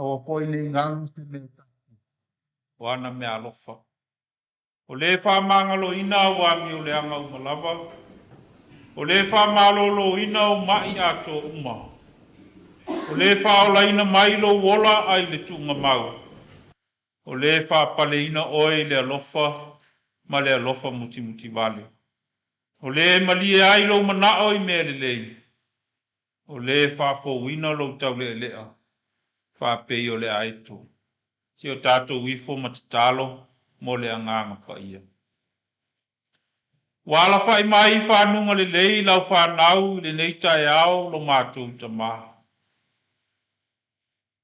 Awa poi le ngang te me wana me alofa. O le whamangalo ina wa mi o le anga umalava. O le whamalolo ina o mai ato uma. O le whaola ina mailo wola ai le tunga mau. O le whapale ina oi le alofa ma le alofa muti muti vale. O le malie ai lo manao I me le lei. O le whafo ina lo tau le lea. Whapei o le aitu. Si o tātou wifo matatalo mo le anganga pa ia. Wala whai mai whanunga le lei lau whanau le neitai au lo mātou ta maha.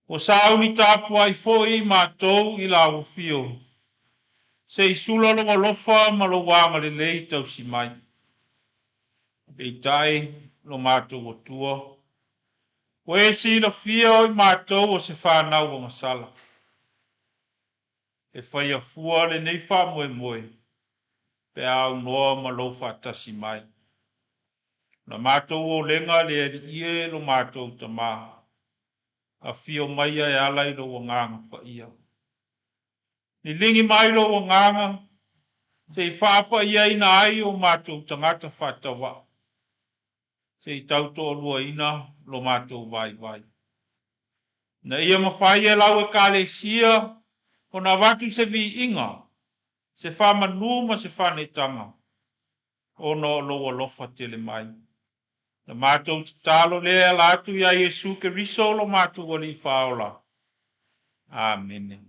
O sauni tāpua I foi mātou I la ufio. Se I sula lo alofa ma lo wanga le lei tau si mai. Peitai lo mātou o tua. O e si la fia I mātou o se whanau o masala. E whai a fua le nei wha moe moe. Pe au noa ma lo whatasi mai. Na mātou o lenga le ie lo mātou ta maha. A fio mai e alai lo wanganga pa ia. Ni lingi mai lo wanganga. Se I whapa ia ina ai o mātou tangata whatawa. Se I tauto lua ina lo mātou vai vai. Na ia mawhai e lau e kale sia. O na watu se vi inga. Se whama numa se whane tanga. O no loa lofa tele mai. Na mātou talo lea latu ia Yesu ke riso lo mātou wali whaola. Amen.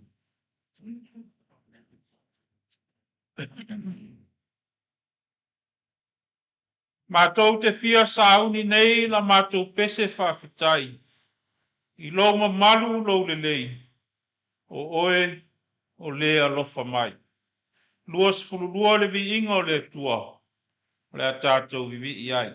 Mātou te fia sauni nei la mātou pese whawhitai. I longa malu lo le lei. O oe o lea lofa mai. Luas fululua le vi inga o le tua. Le tātou vivi iai.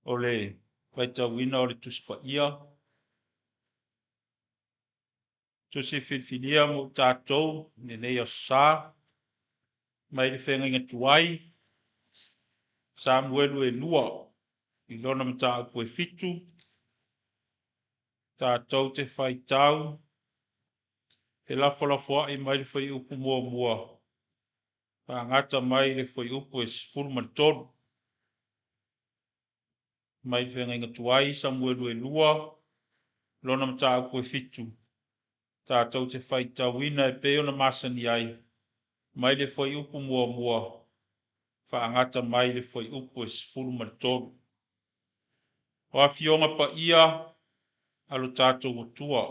o le faitauina o le tusipaia. Tusi filfilia mo tātou nenei o sā, mai le whenga tuai, Samuelu e lua, I lona mta au e fitu, tātou te whaitau, e lafolafoa I mai le whai upu mua mua, pa ngata mai le whai upu e sifuru mantonu, mai le whenga tuai, Samuelu e lua, lona mta au e fitu, tātou te whaitau ina e peo na masani ai, mai le whai upu mua mua, whaangata mai le whai upu e sifuru mantonu. O a fionga pa ia, alo tātou o tua.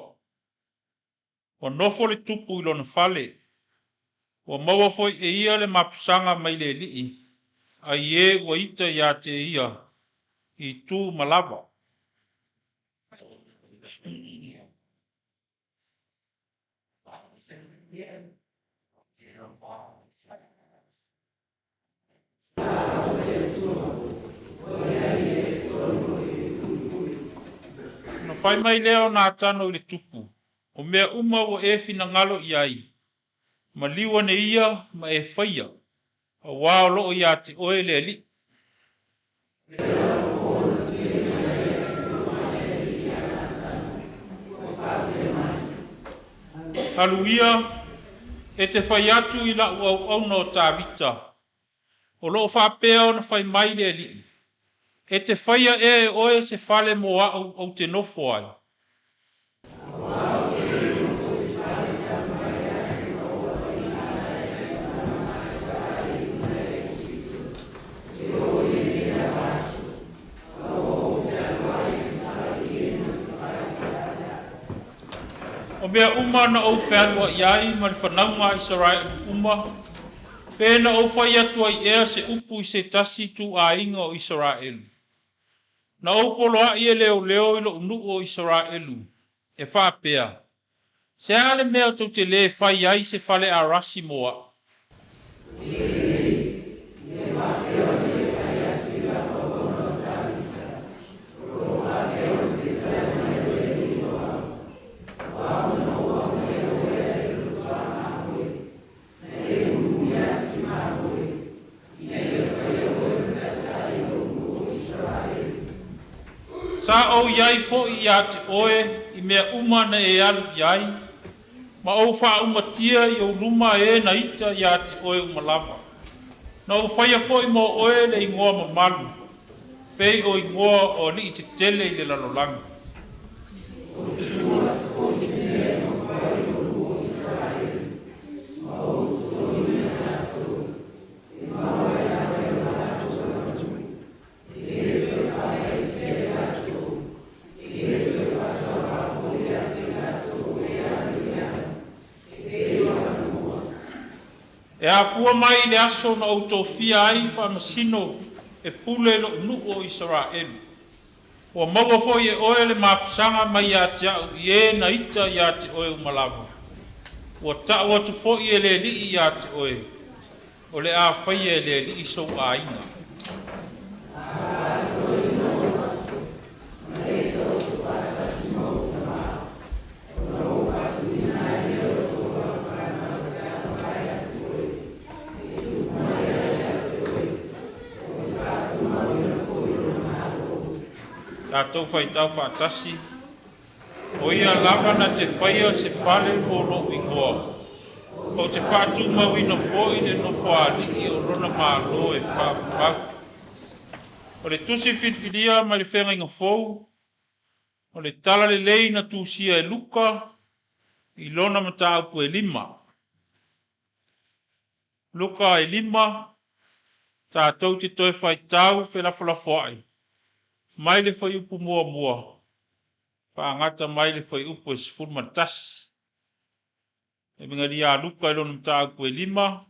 O nofo le tupu ilo na fale, o maua foi e ia le mapusanga mai le lii, a ie ua ita ia te ia, I tū malava. No fai mai leo na tano I le tupu, o mea uma o e fina ngalo iai, ma liwa ne ia ma e whaia, a wao loo ia te oe le li. Haluia, e te whai atu I la au no tā vita, o loo whapea na whai mai le li. E te whaia e oe se whale mo au te nofo ai. O mea uma na au whanua iai ma le whanaunga Israel uma, pēna au whai atua I ea se upu I se tasi tu a inga o Israel. Na au poloa I e leo leo I lo unu o Israelu, e whapea. Se ale mea tau te le whai ai se whale a rasi moa. Sa o iai fo ia te oe I mea uma na e alu iai, ma o wha umatia I o luma e na ita ia te oe umalava. Na o whaia fo I mo oe le ingoa mamalu, pei o ingoa o li te tele I le lalolangi. E a fua mai le aso na autofia ai wha masino e pule lo nu o Israel. O maua foi e oe le mapusanga mai a te au I e na ita I a te oe umalava. O tau atu foi e le li I a te oe. O le a whai e le li so a ina. Tātou whai tau whātasi, o ia lava na te whaia se whale o lo ingoa. O te whātu mawina fōi le no whāliki o rona mālo e whāpau. O le tusi whitwhiria ma le whenga inga fōu, o le tala le lei na tūsia e luka, I lona mata upu e lima. Luka e lima, tātou te toi whai tau whelafolafoai. Mai le whai upu mua mua. Whaangata mai le whai upu e sifuru matasi. E minga ria luka ilo mta upu e lima.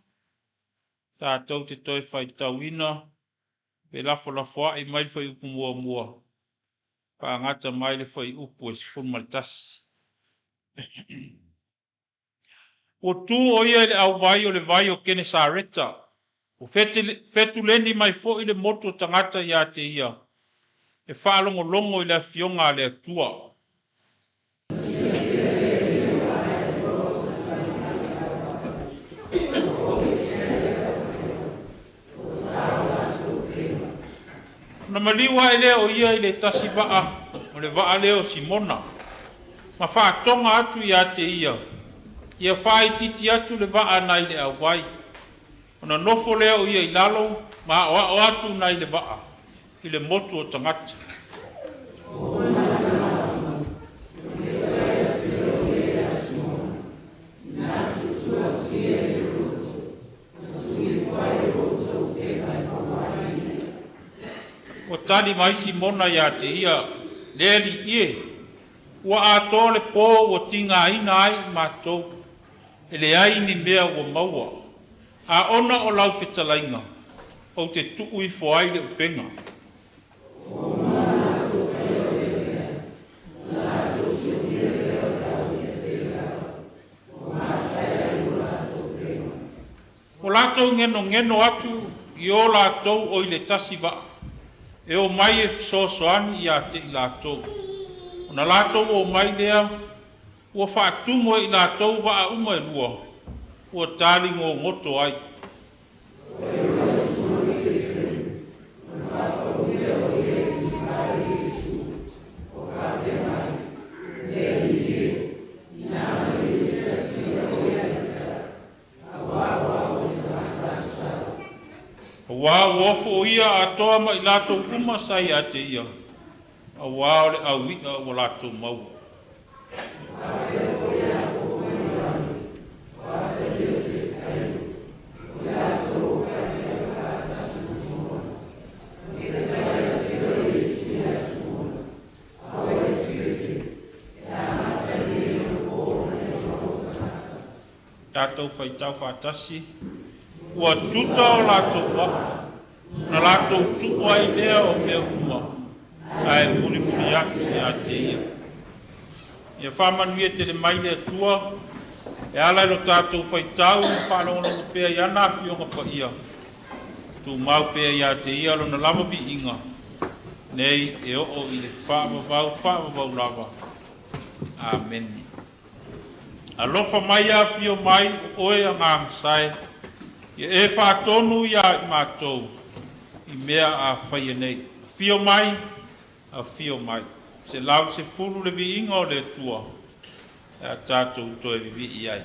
Tātou te toi whai tauina. Pe lafo ai mai le whai upu mua mua. Whaangata mai le whai upu e sifuru matasi. O tū o ia le au vai o le vai o kene sāreta. O fetu leni mai fo I le moto tangata ia te ia. e whaalongolongo i le fionga le atua. Na maliwa e leo ia i le tasi vaa, o le vaa leo Simona. Ma whaatonga atu i ate ia whae titi atu le vaa nai le awai. Ona nofo leo ia i lalo, ma o atu nai le vaa, i le motu o tangata. O tali maisi mona ia te ia leali ie. Ua ato le po o tinga ina ai mātou. E le ai ni mea ua maua. A ona o lau whetalainga. O te tuu i foai le upenga. O lātou ngeno atu i o lātou o i le tasiva. E o mai e sosoani i a te i lātou. O na lātou o mai lea, ua whaatumo i lātou wa a uma e lua. Ua tāli ngō ngoto ai. Wa wofo ia atoa ma i lātou kuma sai a te ia. A wā o le au ia o lātou mau. Tātou whaitau whātasi. Ua tuta o lātou wa. Na lātou tuwa i lea o mea uma. Ai muri atu e a te ia. Ia whamanu e te le mai le atua. E ala ilo tātou whaitau. Whanonga pēa i ana whionga pa ia. Tu mau pēa i a te ia lo na lama bi inga. Nei e o i le whaavavau lava. Amen. Alofa mai a whio mai oe a ngā msai. Ia e whaatonu ia i mātou. I mea a whaia nei. Whio mai, a whio mai. Se lau se furu le vi inga o le tua. E a tātou toi vivi i ai.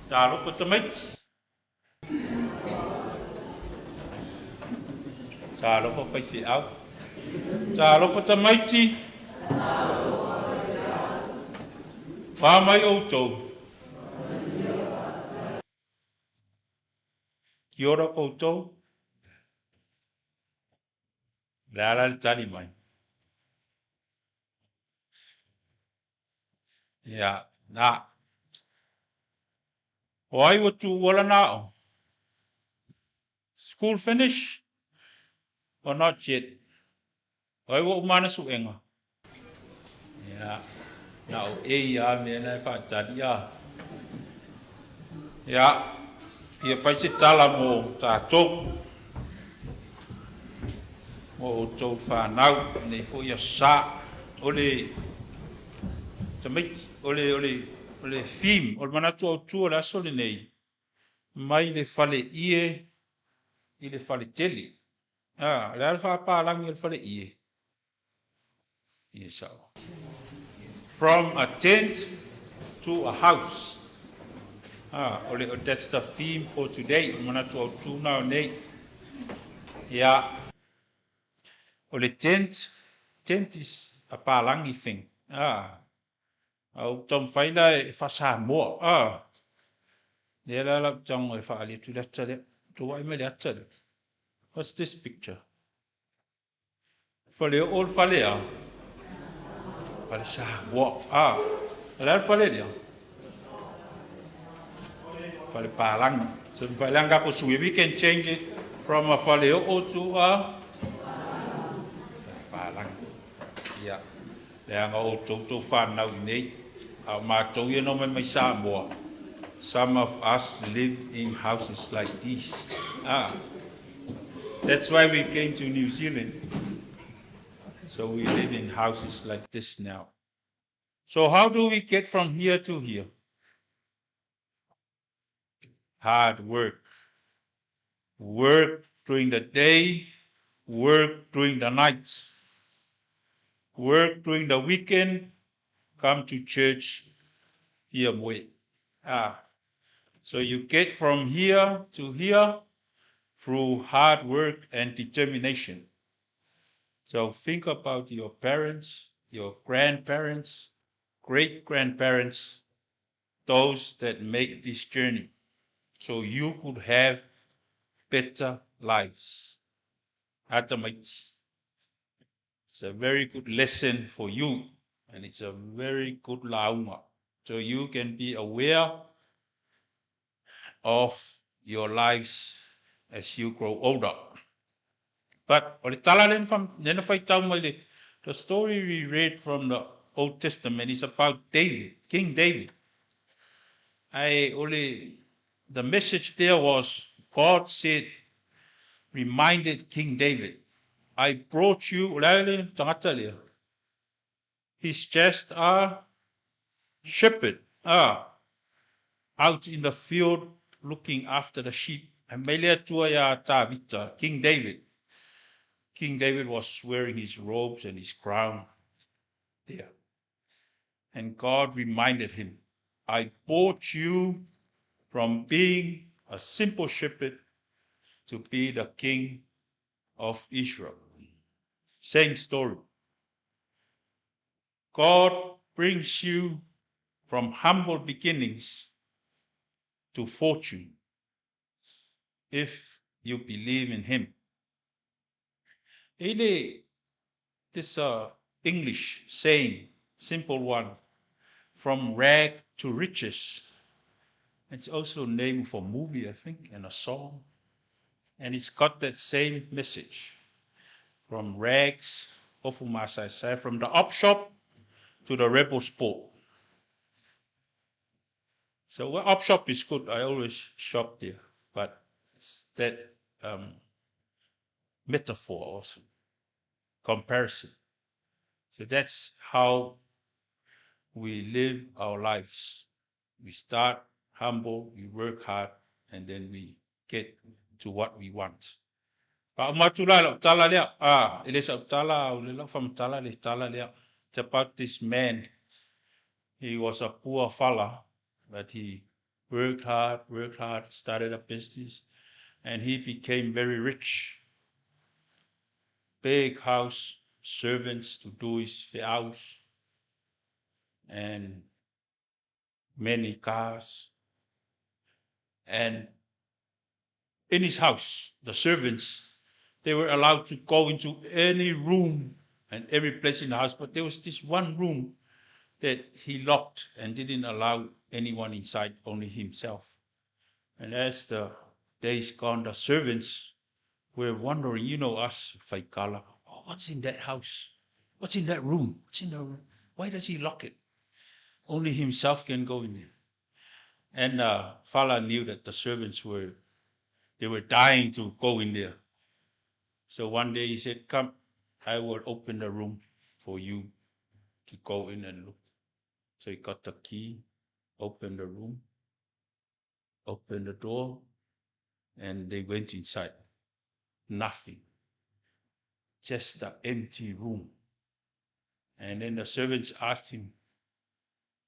Talo for tamait. Talo for fifi out. Talo for tamaiti. Pamai outou. Kia ora koutou. Lala le tali mai. Ya, na. Wai watu wala nao. School finish or not yet? Wai wa umana suenga. Ya. Now ya me na fa tali ya. Ya. Ia faisi tala mo tātou. Mo tau whanau nei fo ia sa. Ole tamait, ole fim, ole manatu au tua la sole nei. Mai le fale ie, i le fale teli. Le alfa pālangi le fale ie. Ie sao. From a tent to a house. That's the theme for today. Manatu au tuna nei. Yeah. Ole tent is a pālangi thing. Au tom faila e fasa mo. Le la tong e fa ali tu la tale. Tu ai me la tale. What's this picture? Fale all fale Fale sa mo. La fale dia. Fale pālangi. So pālanga po sui, we can change it from a fale o to a pālangi. Yeah. Le anga o tō whanau I nei. Au mātou ia no mai Samoa. Some of us live in houses like these. That's why we came to New Zealand. So we live in houses like this now. So how do we get from here to here? Hard work. Work during the day, work during the night. Work during the weekend, come to church here more. So you get from here to here through hard work and determination. So think about your parents, your grandparents, great-grandparents, those that make this journey, so you could have better lives. It's a very good lesson for you, and it's a very good lauma. So you can be aware of your lives as you grow older. But the story we read from the Old Testament is about David, King David. The message there was God said, reminded King David, I brought you, he's just a shepherd out in the field looking after the sheep. King David. King David was wearing his robes and his crown there. And God reminded him, I brought you from being a simple shepherd to be the king of Israel. Same story. God brings you from humble beginnings to fortune if you believe in him. This English saying, simple one, from rag to riches. It's also a name for a movie, I think, and a song. And it's got that same message. From rags, from the op shop to the rebel sport. So op shop is good. I always shop there. But it's that metaphor also. Comparison. So that's how we live our lives. We start humble, we work hard, and then we get to what we want. It's about this man. He was a poor fella, but he worked hard, started a business, and he became very rich. Big house, servants to do his house, and many cars. And in his house, the servants, they were allowed to go into any room and every place in the house, but there was this one room that he locked and didn't allow anyone inside, only himself. And as the days gone, the servants were wondering, us, Faikala, what's in that house? What's in that room? What's in the room? Why does he lock it? Only himself can go in there. And Fala knew that the servants were dying to go in there. So one day he said, come, I will open the room for you to go in and look. So he got the key, opened the room, opened the door, and they went inside. Nothing. Just an empty room. And then the servants asked him,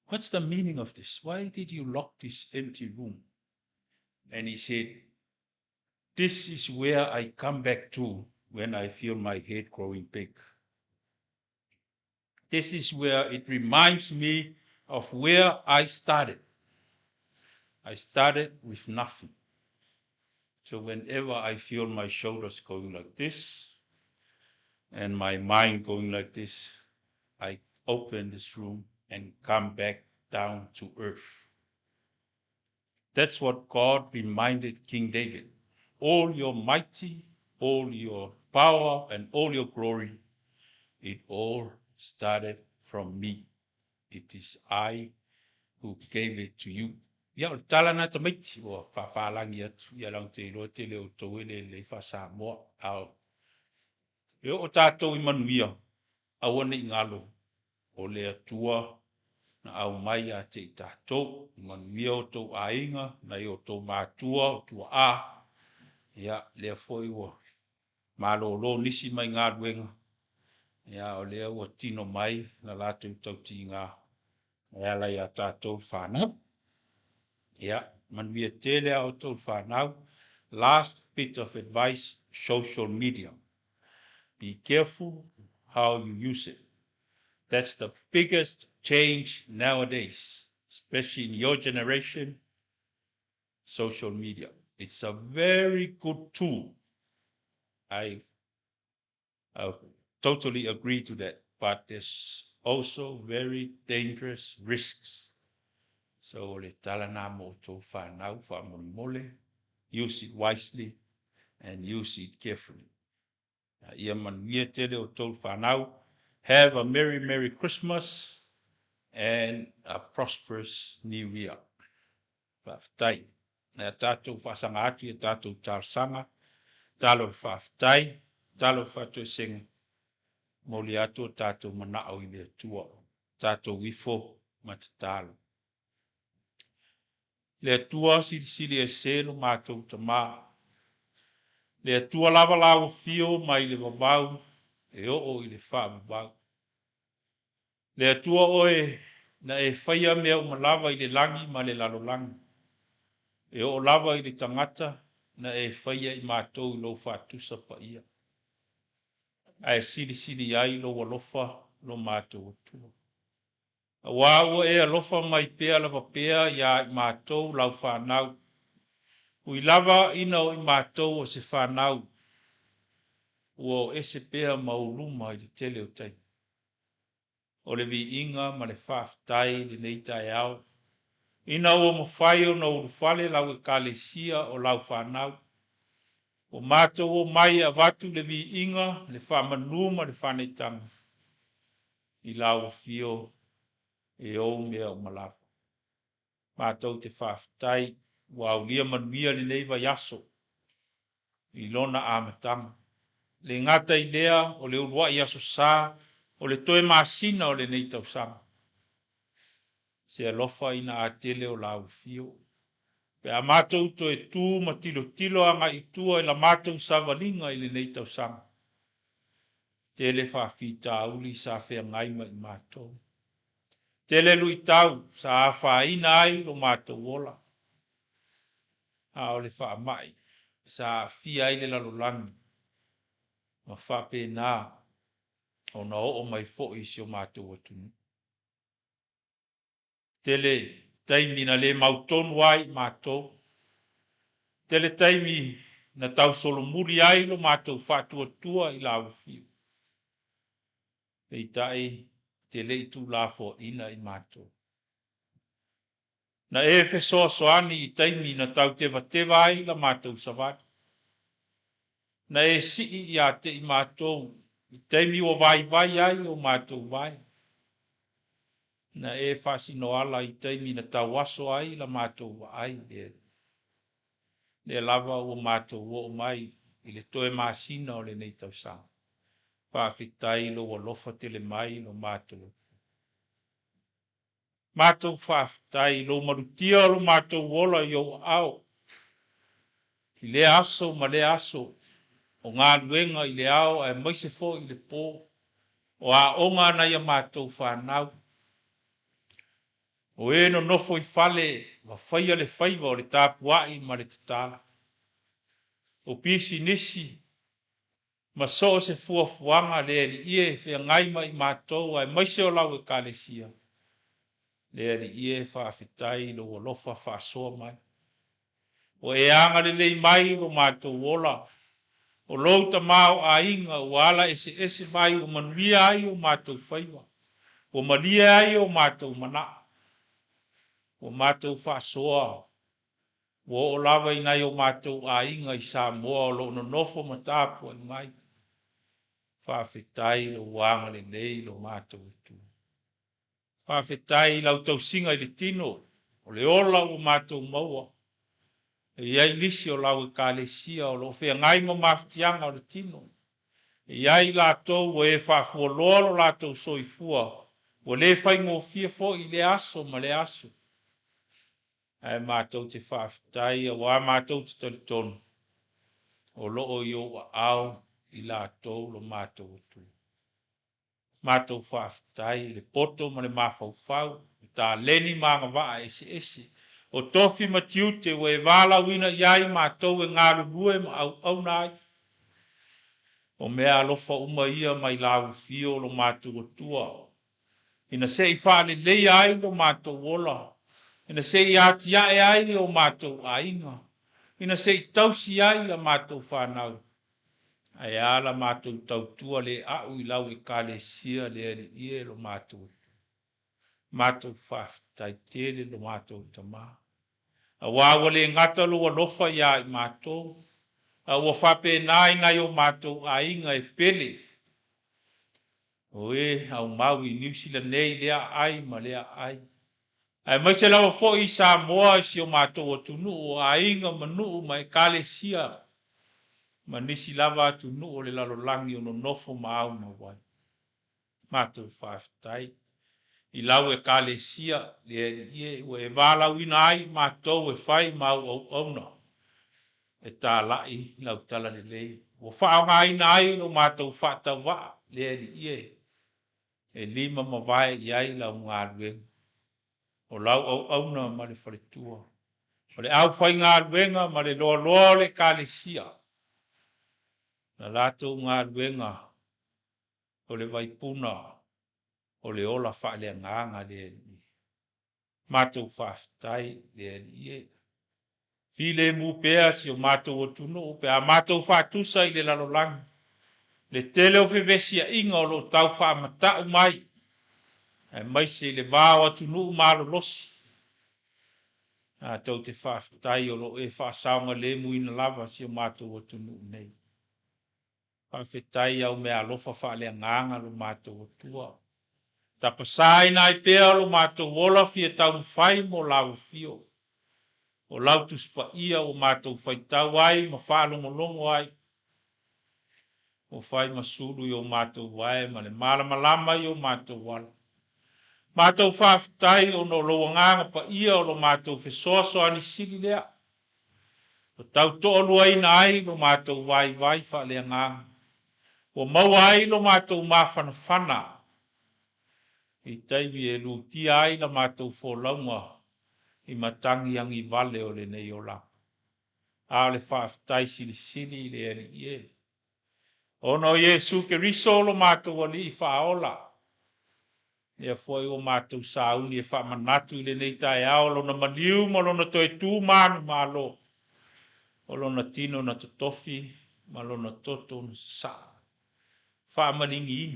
what's the meaning of this? Why did you lock this empty room? And he said, this is where I come back to when I feel my head growing big. This is where it reminds me of where I started. I started with nothing. So whenever I feel my shoulders going like this and my mind going like this, I open this room and come back down to earth. That's what God reminded King David. All your mighty, all your power, and all your glory, it all started from me. It is I who gave it to you. Ia o tala na tamaiti o whapalangi atu. Ia lang te ilo te leo tau le whasa moa ao. Ia o tātou I manuia awane I ngalo o le atua na au mai a te tātou. Manuia o tau ainga na I o tau mātua o tua a. Ia lea foi o malolo nisi mai ngā ruenga. Ia o lea o tino mai na lātou tau ti ngā. Ia lai a tātou whanau. Ia, manuia tele au tau whanau. Last bit of advice, social media. Be careful how you use it. That's the biggest change nowadays, especially in your generation, social media. It's a very good tool. I totally agree to that, but there's also very dangerous risks. So le talana mo to whanau whamole, use it wisely and use it carefully. Ia manuia tele o tau whanau. Have a merry, merry Christmas and a prosperous New Year. Whaftai. Nea tātou whasanga atu, ia tātou tārsanga, tālo whaftai, tālo whatu sing, moli atu tātou manao I le tua, tātou wifo matatalo. Le tua sili selo mātou tamā. Le tua lava lau fio mai le babau, e o I le whaababau. Le atua oe na e whaia mea o malava I le langi ma le lalo langi. E o lava I le tangata na e whaia I mātou I lo whātusa pa ia. A e sili ai lo walofa lo mātou atua. A wāua e alofa mai pēa lava pēa ia I mātou lau whanau. Ui lava ina o I mātou o se whanau. Ua o ese pēa mauluma I le tele o tai. O le vi inga ma le whaftai le nei tai au. Ina o mawhai o na urufale lau e kalesia o lau whanau. O mātou o mai a watu le vi inga le whamanuma le whanetanga. I lau fio e o mea o malawa. Mātou te whaftai wa ulia manuia le nei vai aso. I lona amatanga. Le ngata I lea o le urua I aso saa. O le toe masina o le nei tausanga. Se alofa ina atele o lau fio. Pe a mātou to e tū ma tilo anga I tua I la mātou savalinga I le nei tausanga. Tele whawhita auli sa whea ngaima I mātou. Tele lui tau sa a whaina ai lo mātou ola. a o le whaamai sa fia i le lalolangi ma whapena o na o mai fo i si o mātou atunu. Tele taimi na le mautonu ai mātou. Tele taimi na tau solo muri ai lo mātou whātua tua i la uwhiu. Ei tai te le itu la fo ina i mātou. Na e fe soani i taimi na tau tewa ai la mātou savati. Na e si i a te i mātou i taimi o vai ai o mātou vai. Na e whasino ala i taimi na tau aso ai la mātou ai le. Le lava o mātou o mai i le toe māsina o le nei tau sang. Whawhitai lo o lofa tele mai lo mātou. Mātou whawhitai lo marutia lo mātou wola i o au. I le aso ma le aso. O ngā luenga i le au ai maise fo i le pō. O a onga na ia mātou whanau. O e no nofo i fale wa whaia le whaiva o le tāpuai ma le tatala. O pisi nisi ma so se fuafuanga le li ie whea ngaima i mātou ai maise o lau e kālesia. Le li ie whawhitai lo o lofa whaasoa mai. O e anga le lei mai o mātou wola. O louta mau a inga o ala ese mai o manuia ai o mātou whaiva. O malia ai o mātou manaa. O mātou whaasoa. O lava i nai o mātou a inga i sa moa o lo no nofo matapu ai mai. Whawhitai lo wanga le nei lo mātou tu. Whawhitai lau tau singa i le tino. O le ola o mātou maua. E iai nisi o lau e kālesia o lo whea ngai mo mawhtianga o le tino. E iai lātou o e whafua lolo lātou soifua. O le whaingo fia fo i le aso ma le aso. Ai mātou te whawhitai a wā mātou te taritonu. O loo i o au i lātou lo mātou tu. Mātou whawhitai le poto ma le mawhauwhau. Tā leni mga waa ese. O tofi matiute o e wala wina iai mātou e ngāru lue ma au nai. O mea alofa uma ia mai lau fio lo mātou tua. Ina se i whale lei ai lo mātou wola. Ina se i ati ae ai o mātou a inga. Ina se i tausi ai a mātou whanau. Ai ala mātou tautua le au i lau e kāle sia le ali ie lo mātou. Mātou whawhitai tere lo mātou tamā. A wawa le ngata lo alofa ia i mātou. A ua whape nai ngai o mātou a inga e pele. O e au mau i niusila nei lea ai ma lea ai. Ai mai se lawa fo i sa moa si o mātou o tunu o a inga manu mai kale sia. Ma nisi lava tunu o le lalo langi o no nofo maau ma wai. Mātou whawhitai. I lau e kale sia le ie o e wala wina ai mātou e whai mau au auna. E tā lai lau tala le lei. O whao ngai nai no mātou whata wa le ie. E lima ma vai iai lau ngā ruenga. O lau au auna ma le whaletua. O le au whai ngā ruenga ma le loa le kāle sia. Na lātou ngā ruenga. O le vaipuna. O le ola whaale nganga le ie. Mātou whawhitai le ie. File mu pea si o mātou o tunu. Pea mātou whātusa i le lalolangi. Le tele o whiwesia inga o lo tau whaamatau mai. Ai mai se le vāo atu nuu mālo losi. Tau te whawhitai o lo e whaasaunga le muina lava si o mātou atu nuu nei. Whawhitai au mea alofa whaalea nganga lo mātou atua. Ta pasai nai pea lo mātou wola fia tau mwhai mo lau fio. O lau tuspa ia o mātou whaitau ai ma whaalongolongo ai. O whai masuru i o mātou wae ma le malamalama i o mātou wala. Mātou whawhitai o no loa nganga pa ia o lo mātou whesoaso ani siri lea. O tau to'olu ai na ai lo mātou vai whalea nganga. O mau ai lo mātou mawhanawhana. I taimi e lutia ai la mātou wholaunga. I matangi angi vale o le nei o la. a le whaafitai sili le ali ie. Ono Yesu ke riso lo mātou ali I whaola. Ia foi o mātou sauni e whamanatu le nei tai ao lo na maliu ma lo na toi tū manu malo. O lo na tino na totofi ma lo na toto na sa. Whamalingi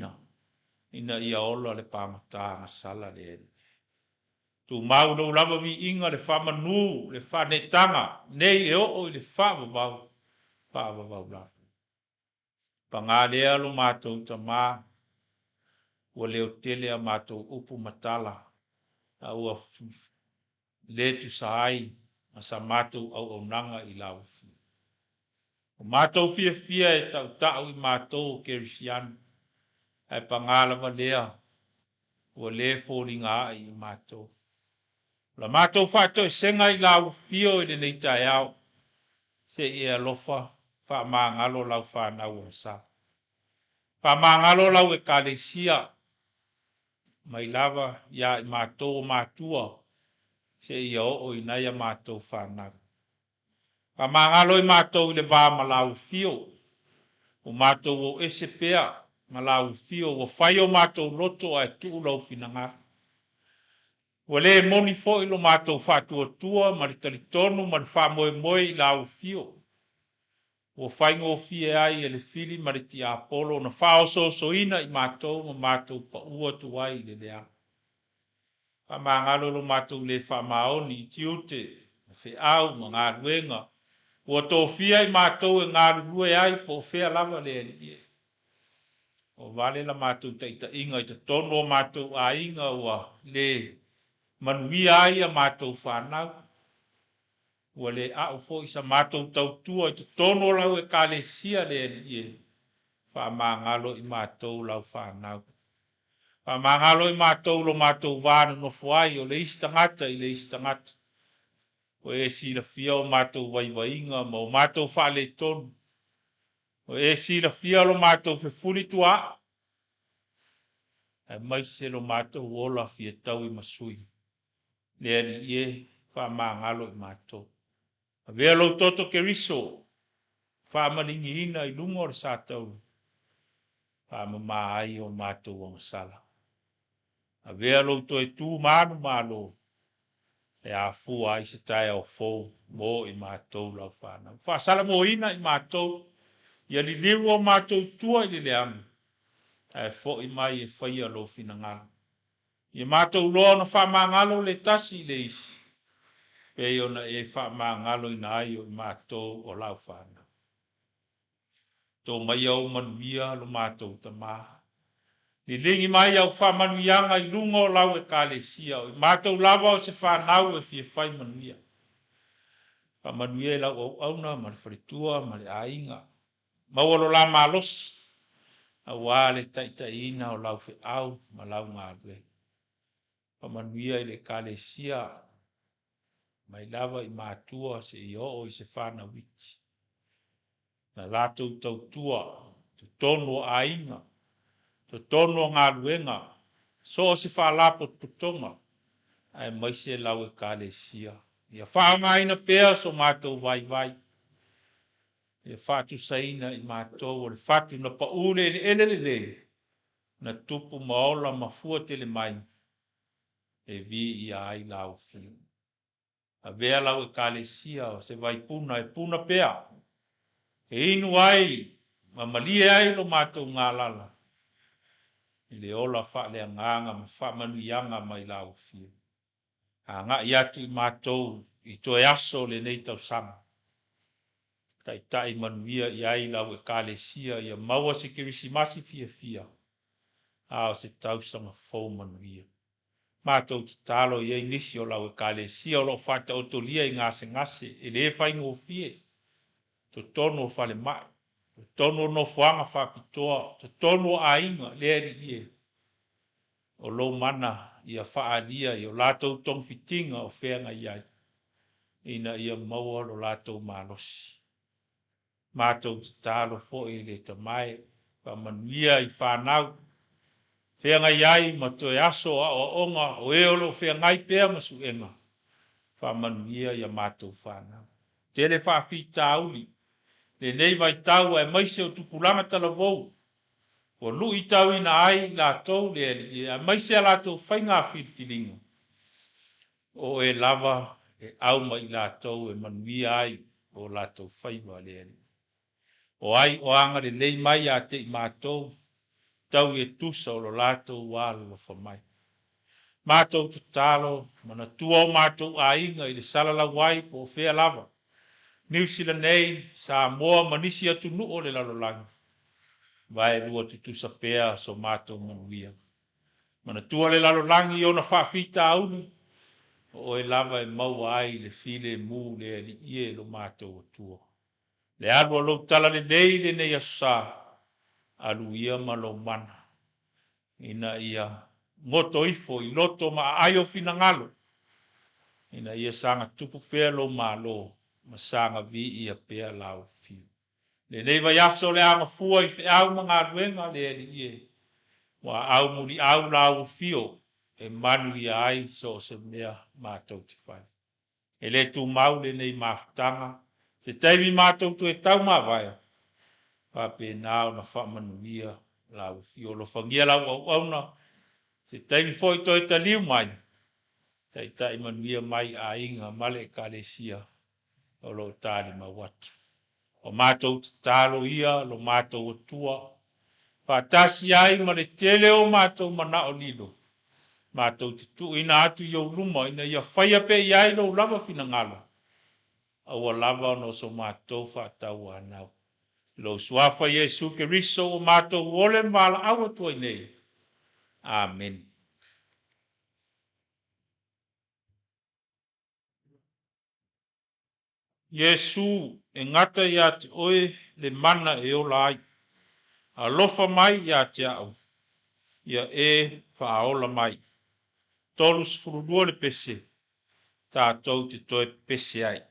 ina ia ola le pāmata nga sala le ali. Tu mau no lava vi inga le whamanu, le whanetanga, nei e o le whamavau lava. Pangā lea lo mātou ta mā, ua leo tele a mātou upu matala, a ua le tu saai, a sa mātou au nanga I lau fi. O mātou fia e tau I mātou kerisianu, ai pangā lava lea, ua le fōringa ai I mātou. La mātou whātou e senga I lau fio I le nei tai au, se I alofa, wha māngalo lau whanau o sa. Wha māngalo lau e kālesia, mai lava ia I mātou o mātua, se I o I naia mātou whanau. Wha māngalo I mātou I le wā malau fio, o mātou o ese pea, malau fio, o whai o mātou loto ai tuu lau finangara. Wale moni fo ilo mātou whātua tua, mari talitonu, mari whamoe I lau fio. O whaingo fie ai ele fili mari ti Apollo, na whao so ina I mātou, ma mātou pa ua tuai le lea. Pa māngalo lo mātou le whamaoni I tiute, na whi au, ma ngā ruenga. O tō fia I mātou e ngā rue ai, po whea lava le ali. O vale la mātou taita inga I te tono o mātou a inga ua le manuia ai a mātou whanau. Ua le au fo I sa mātou tautua I te tono lau e kālesia le ali wha māngalo I mātou lau whanau. Wha māngalo I mātou lo mātou vāna no fuai o le istangata I le istangata. O e si la fia o mātou waiwainga ma o mātou whale tonu. O e si la fia lo mātou fefuni tua. E mai se lo mātou ola fia tau I masui. Le ali wha māngalo I mātou. A vea lo toto ke riso. Wha malingi ina I lungo o sātau. Wha mama ai o mātou o masala. A vea lo to e tū mānu mālo. E a fua I se tai au fou mo I mātou lau whanau. Wha sala mo ina I mātou. Ia li liu o mātou tua I le leamu. E fo I mai e whaia lo finangalo. Ia mātou loa na wha māngalo le tasi le isi. Pei ona e wha māngalo I na ai o I mātou o lau whanau. Tō mai au manuia lo mātou ta maha. Ni lingi mai au wha manuianga I lungo lau e kālesia. O I mātou lava o se whanau e fie whai manuia. Wha manuia lau au auna, ma le wharitua, ma le ainga. Maualo la malos. A wale taita ina o lau whi au, ma lau ngā rue. Wha manuia I le kālesia. Mai lava I mātua se I o I se whana witi. Na lātou tautua, tu tono a inga, tu tono ngā ruenga, so o se whalapot putonga, ai maise lau e kālesia. Ia whaanga ina pēr so mātou vai. Ia whātu saina I mātou, o le whātu na paule le, na tupu maola mafua tele mai, e vi I ai lau whiu. A vea lau e kālesia, o se vai puna e puna pēr, e inu ai, ma malie ai lo mātou ngā lala. I le ola wha lea nganga, ma wha manuianga mai lau whiu. A ngā iatu I mātou, I toe aso le nei tau sama. Tai manuia I ai lau e kālesia, ia maua se kirisimasi fia. A o se tau sanga fau manuia. Mātou te talo I nisi o lau e kālesia, o lo whata otolia I ngase, e le whaingo fie. To tono fale mai, to tono no fuanga whapitoa, to tono a inga, leari o lo mana ia whaalia, I o lātou tong fitinga o whenga iai. Ina ia maua lo lātou mālosi. Mātou te tālo fo I le tamai, pa manuia I whanau. Whenga iai ma toe aso a o onga, o eolo whenga I pēr masu enga. Pa manuia ia mātou whanau. te le whaafitauli. Le nei vai tau e maise o tupulanga talavou. O lu I tau ina ai la tau le e maise la tau whainga whirwhiringa. O e lava e au mai la tau e manuia ai o la tau whaiva le. O ai o anga le lei mai a te I mātou. Tau e tusa o lo la tau wala lo whamai. Mātou tu talo, mana tua o mātou a inga I le salala wai po whea lava. New Zealand nei, sa moa manisi atu nu o le lalolangi. Vai lua tutu sa pea so mātou manuia. Mana tua le lalolangi o na whaafita aunu. O e lava e mau ai le file mu le li ie lo mātou o tua. Le alua lo tala le nei le nei asa. Alu ia ma lo mana. Ina ia ngoto ifo I loto ma ayo finangalo. Ina ia sanga tupu pea lo malo. Masanga vi ia pea lau fiu. Le nei vai aso le anga fua I fe au mga ruenga le li ie. Wa au muri au lau fio. E manu ia ai so se mea mātou te whai. E le tu mau le nei mafutanga. Se taimi mātou tu e tau mawaya. Pape nao na whamanuia lau fio. Lo whangia lau au auna. Se taimi foi to e taliu mai. Tai manuia mai a inga male kalesia. O lo tāli ma watu. O mātou talo ia, lo mātou o tua. Pātasi ai ma le tele o mātou mana o lilo. Mātou te tu ina atu iau luma, ina ia whaia pe iai lo lava fina ngala. Aua lava no so mātou whātau anau. Lo suafa Yesu ke riso o mātou ole mala awa tua nei. Amen. Yesu e ngata ia te oe le mana e ola ai. A lofa mai ia te au. Ia e whaola mai. Tolu sfurudua le pese. Tātou te toe pese ai.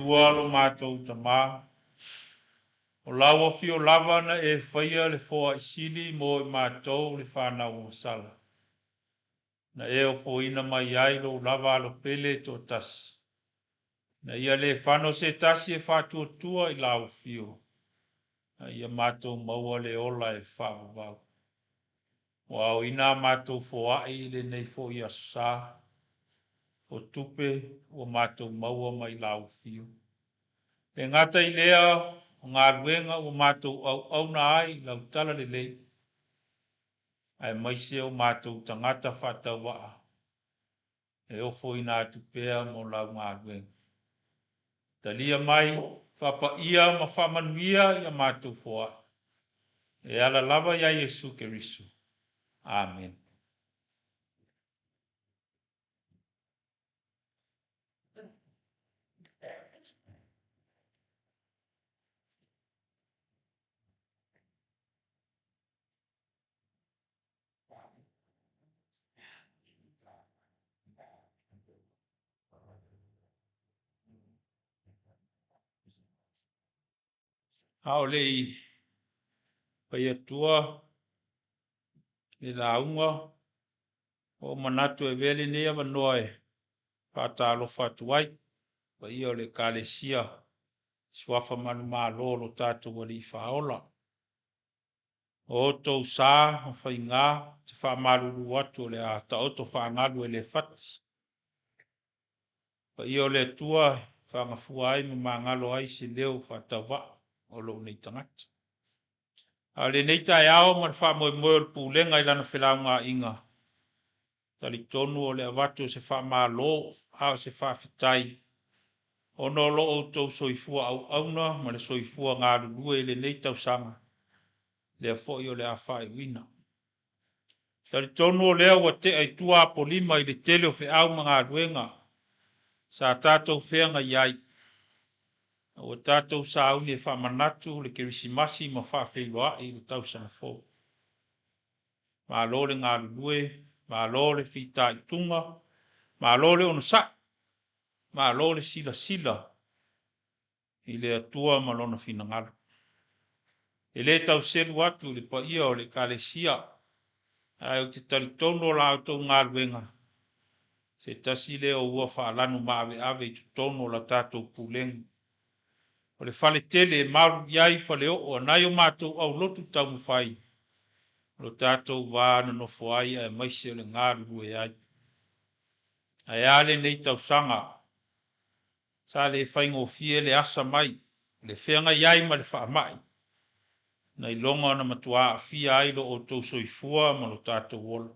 tua lo mātou tama. O lawa fio lava na e whaia le fōa isili mo i mātou le whanau o sala. Na e o fōina mai ai lo lava lo pele to tasi. Na ia le whano se tasi e whātua tua I lau fio. Na ia mātou maua le ola e whāwau. Wao ina mātou fōai le nei fō ia sā. O tupe o mātou maua mai lau fio. E ngata I lea o ngā ruenga o mātou au na ai lau tala le lei. Ai maise o mātou tangata whātau waa. E ofo ina tupea mo lau ngā ruenga. Talia mai, whapa ia ma whamanuia ia mātou fōa. E ala lava ia Yesu Kerisu. Amen. Hao lei, pai atua, le launga, o manatu e vele nea wanoe, whātalo whatuai, pai o le kālesia, swafa manu mā lolo tātou wali whaola. O tau sā, o whai ngā, te whamaruru atu le a taoto whangalu e le whati. Pai o le tua, whangafua ai ma ngalo ai se leo whatawa, o lo nei tangata. A le nei tai ao ma wha moe moe o pūlenga I lana Felaugaiga inga. Tali tonu o le avatu se wha maa lo, hao se wha whitai. Ono lo o tau soifua au auna, ma le soifua ngā rurue le nei tau sanga. Le a fo o le a whae wina. Tali tonu o lea wa te ai tua polima I le tele o whi au ma ngā ruenga. Sa tātou whenga iai. O tātou sauni e whamanatu le kirisimasi ma whawhiloa I le tausanga fō. Ma lo le ngā rurue, ma lo le whita I tunga, ma lo le ono sa, ma lo le sila sila I le atua ma lona whina ngaru. E le tau selu atu le pa ia o le kālesia, ai o te taritono la o tau ngā ruenga. Se tasi le o ua whaalanu ma ave I tutono la tātou pūlengu. O le whale tele e maru iai whale o anai o mātou au lotu tau mwhai. Lo tātou vāna no whai ai maise o le ngāru e ai. Ai ale nei tau sanga. Sa le whaingo fie le asa mai. Le whenga iai ma le wha mai. Nei longa na matua a fia ai lo o tau soifua ma lo tātou wola.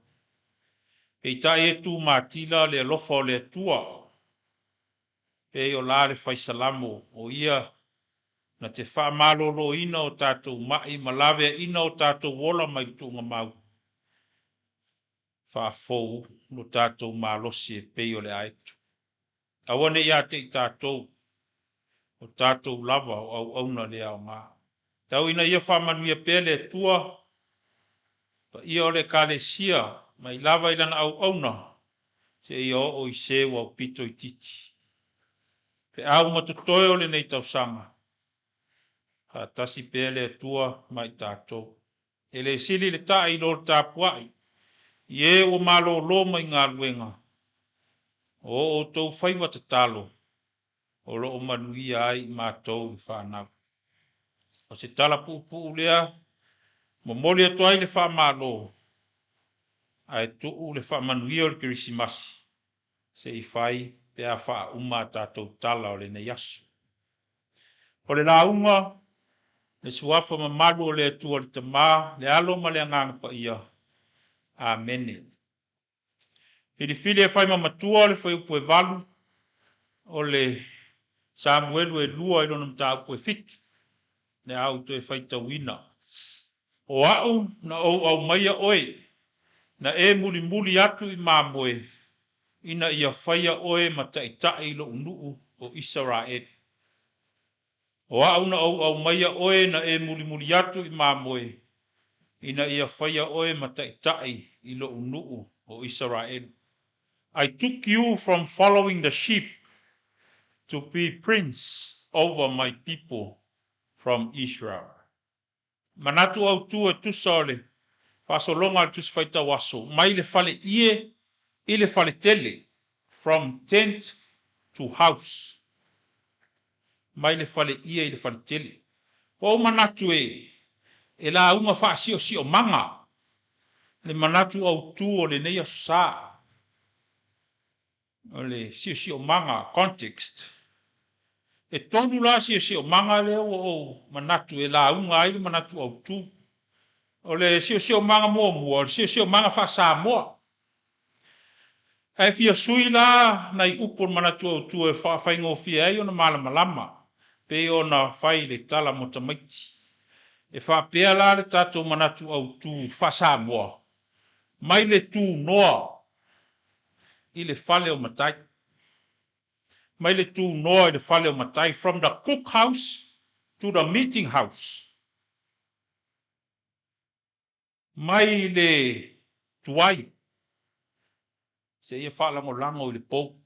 Pei tai e tū mātila le alofa o le atua. Pei o la le whaisalamo o ia na te wha malolo ina o tātou mai, ma lawe ina o tātou wola mai tunga mau. Wha fōu no tātou malosi e pei o le aitu. Awane ia te I tātou, o tātou lava o au auna le au ngā. Tau ina ia wha manuia pele tua, pa ia o le kālesia, mai lava ilana au auna, se ia o I se wa o pito I titi. Pe au matotoe o le nei tau sanga. Ha tasi pele tua mai tātou. E le sili le ta I lor tāpuai. Ie o malo lo mai ngā ruenga. O tau whaiwa te talo. O lo o manuia ai mātou I whanau. O se tala pupu lea. Mo moli atu ai le wha malo. Ai tuu le wha manuia o le kirisimasi. Se I whai pe a wha uma tātou tala o le nei asu. O le launga. Le suafa ma malu o le atua le tamā, le alo ma le anganga pa ia. Amene. Whiriwhiri e whai matua le whai upu e walu, o le Samuelu e lua ilo na mta upu e fitu, le auto e whai tawina. O au na au maia oe, na e muli muli atu I mamoe, ina ia whaia oe ma taitai ilo unuu o Israel. O au na au maia oe na e muli muli atu I mamoe. Ina ia whaia oe ma taitai ilo unuu o Israel. I took you from following the sheep to be prince over my people from Israel. Manatu au tu e tusole, fasolonga tus faita waso, mai le fale ile fale tele, from tent to house. Mai le fale ile fale tele. O manatu e la unga fa sio manga, le manatu au tu o le neia sa, o le sio manga context. E tonu la sio manga le o manatu e la unga ai manatu au tu. O le sio manga mo, sio manga fa sa mo. E fia sui la nai upon manatu au tu e fa faingo fia ai ona malama. Pe ona fai le tala mo tamaiti. E fa pea la le tato manatu au tu fa sa mo. Mai le tu noa. I le fale o matai. Mai le tu noa i le fale o matai. From the cookhouse to the meeting house. Mai le tuai. Se ia fa lango i le pou.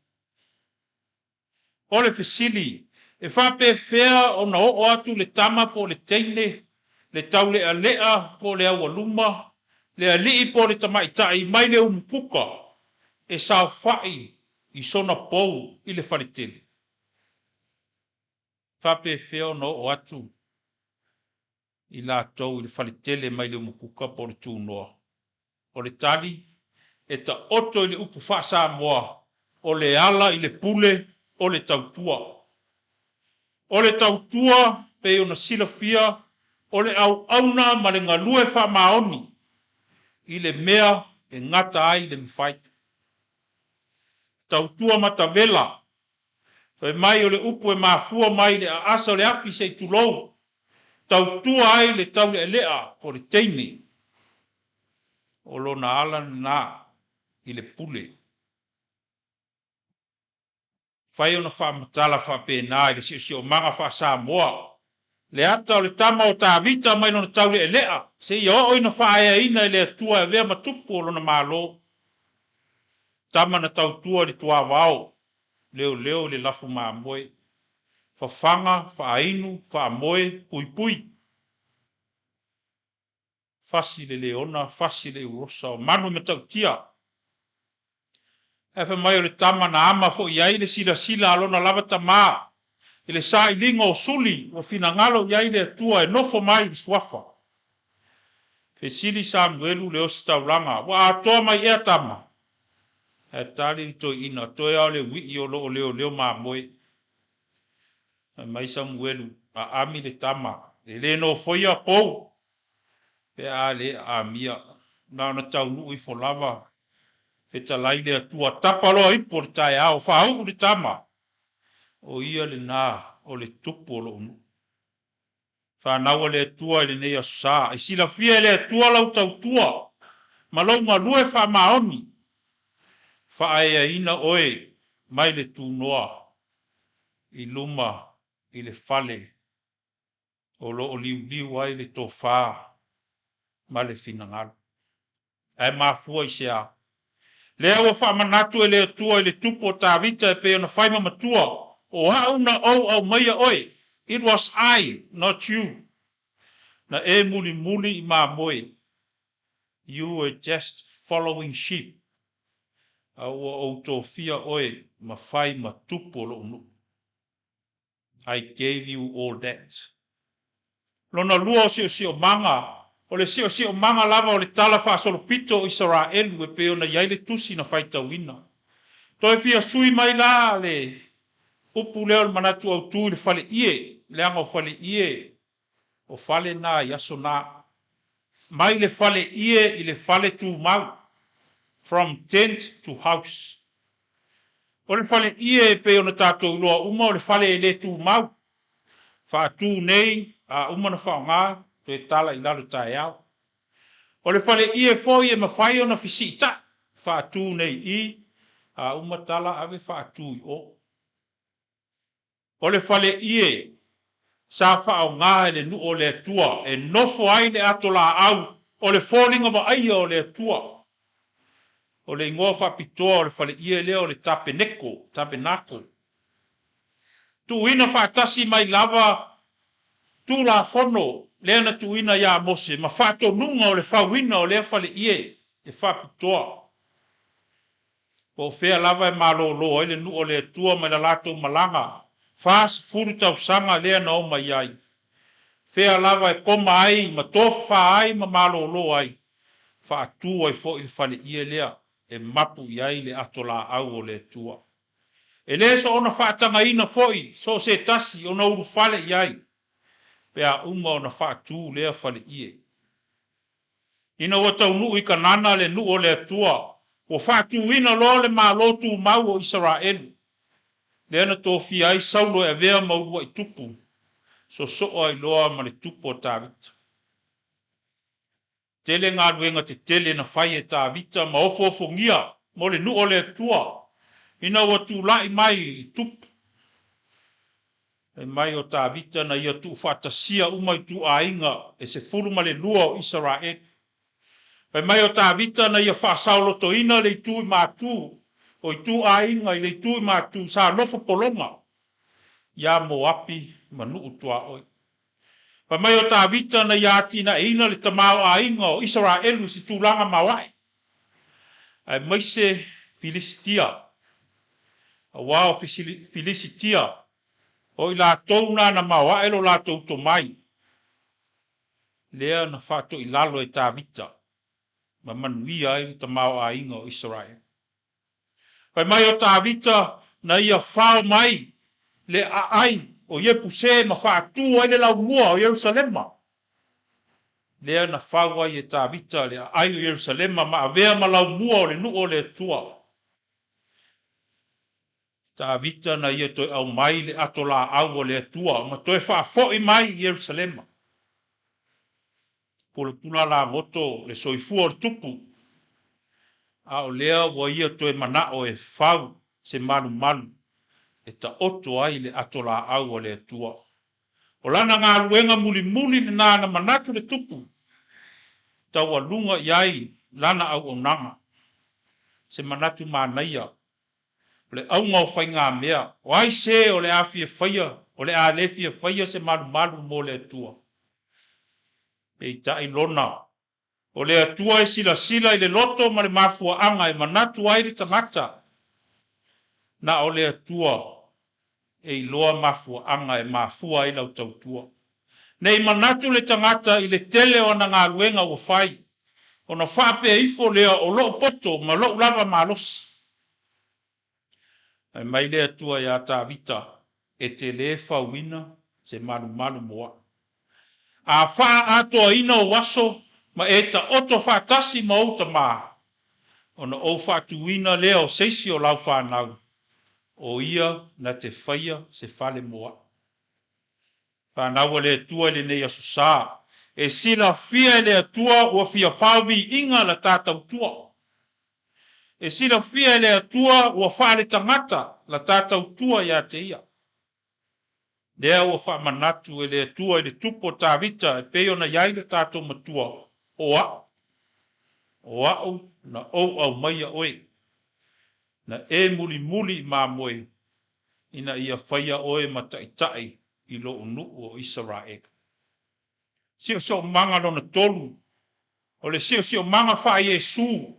O le fesili. E fa pe fea o na o atu le tama po le teine. Le tau le alea po le awa luma. Le alii po le tamaitai. Mai le umupuka. E sa fai i sona pou i le faritele. Fa pe fea o na o atu. I la tau i le faritele mai le umupuka po le tu noa. O le tali. E ta oto i le upu whasa moa, o le ala i le pule, o le tautua. O le tautua, pe ona silafia, o le au auna ma le ngalue wha maoni, i le mea e ngata ai le mwhai. Tautua matavela, pe mai o le upu e mafua mai le asa o le afi se tulou, tautua ai le tau le lea, po le teine, o lona ala na, i le pule. Fai ona wha matala wha pēnā i le sio manga wha sa moa. Le ata o le tama o tā vita mai lona tau le lea. Se i o ina wha ea ina i le atua e vea matupu o lona malo. Tama na tau tua li tua wao. Leo le lafu maa moe. Whawhanga, whainu, wha moe, pui. Fasi le leona, fasi le urosa o manu me tau tia. Efe mai o le tama na ama fo iai le sila alona lava tamaa. Ile sa ilinga o suli o fina ngalo iai le atua e nofo mai suafa. Fesili Samuelu le osi tauranga. Wa atoa mai ea tama. E tali to ina toe au le wii o leo maa moe. Mai Samuelu a ami le tama. Le no foia pou. Pe a le a mia. Na ona tau nui fo lava. Feta lai le atua tapalo ipo le tae au. Whahau le tama. O ia le nā o le tupu o lo unu. Whanaua le atua le nei asa. I sila fia le atua lau tautua. Malau malue wha maoni. Whaea ina oe mai le tu noa. I luma i le fale. O lo o liu ai le tō wha. Ma le finangalo. Ai mafua i sea. Le awa wha manatu e le atua i le tupu o tā vita e pe ona whaima matua. O hauna au maia oi. It was I, not you. Na e muli I maa moe. You were just following sheep. Au o tō fia oi ma whai ma tupo lo unu. I gave you all that. Lona lua o sio manga. O le sio manga lava o le tala wha solo pito o Israelu e pe ona iai le tusi na whaita wina. Toi fia sui mai la le upu leo le manatu au tu le fale ie. Le anga o fale ie. O fale na yaso na. Mai le fale ie I le fale tu mau. From tent to house. O le fale ie pe ona tātou loa uma o le fale le tu mau. Wha tu nei a uma na whaonga. To e tala I lalo tae au. O le fale ie foi e mawhai ona fisita. Wha tu nei I. A uma tala ave wha tu I o. O le fale ie. Sa whaonga e le nu o le atua. E nofo ai le ato la au. O le falling wa aia o le atua. O le ingoa whapitoa o le fale ie leo o le tapeneko. Tapenako. tuuina whaatasi mai lava tu la fono lea na tuuina ia mose ma whaatonunga o le whauina o lea whale ie e whapitoa. Po fea lava e malolo ele nu o le tua mai la lato malanga. Fas furu tau sanga lea na o mai ai. Fea lava e koma ai ma tofa ai ma malolo ai. Fa atua i fo il fale ie lea e mapu iai le atola au o le tua. E le so ona whaatanga ina foi so se tasi ona uru fale iai. Pea uma ona whaatu lea fale ie. Ina wata unu i kanana le nu o le tua. O whaatu ina lo le ma lotu mau o Israel. Le ana tō fi ai saulo e vea maurua i tupu. So soa i loa ma le tupu o tāwita. Tele ngā luenga te tele na whai e tāwita ma ofo ngia mo le nu o le tua. Ina watu lai mai i tupu. E mai o tāwita na ia tu whatasia umai tu ainga e se furu ma le lua o Israel. Pai mai o tāwita na ia whaasaulo to ina le tui mātū, o i tū ainga i le tui mātū sa nofo polonga, ia mo api manu utua oi. Pai mai o tāwita na ia tina ina le tamao ainga o Israelu si tūlanga mawai. Ai maise Filistia, a wao Filistia, o i la touna na mawai lo la tauto mai. Lea na whato i lalo e tāwita. Ma manuia ai ta mau a inga o Israel. Pai mai o tāwita na ia whao mai le ai o ie puse ma whaatu ai le lau mua o Jerusalema. Lea na whao ai e tāwita le ai o Jerusalema ma avea ma lau mua o le nu o le tua. Tāwita na ia toi au mai le atola au o le tua ma toi whaafoi mai Jerusalema. Pula la ngoto le soifua o tupu. A o lea wa ia toe mana o e whau se malu e ta oto ai le atola au o le tua. O lana ngā ruenga muli le nāna manatu le tupu. Tau lunga iai lana au o nanga. Se manatu mānaia. O le au ngau whai ngā mea. O ai se o le awhia whaia. O le a lefia whaia se malu mo le tua. E ta lona. O le atua e sila i le loto ma le mafua anga e manatu ai le tangata. Na o le atua e iloa mafua anga e mafua ai lau tautua. Nei manatu le tangata i le tele o na ngā luenga o whai. O na whape ifo lea o loo poto ma loo lava malos. Ai mai le atua ia tāwita e te le whauina se malu moa. A wha atoa ina o waso ma e ta oto whaatasi ma outa maa. O na o whaatuina lea o seisi o lau whanau. O ia na te whaia se whale moa. Whanau le tua le nei asusā. E sila fia le atua ua fia whawi inga la tātau tua. E sila fia le atua ua whale tangata la tātau tua ia te ia. Lea ua whamanatu e le atua i le tupo tāwita e peo na iai le tātou matua. O au na au maia oe. Na e muli ma moe. Ina ia whaia oe ma taitai i lo unu o Israel. Sio manga lona tolu. O le sio manga wha Yesu.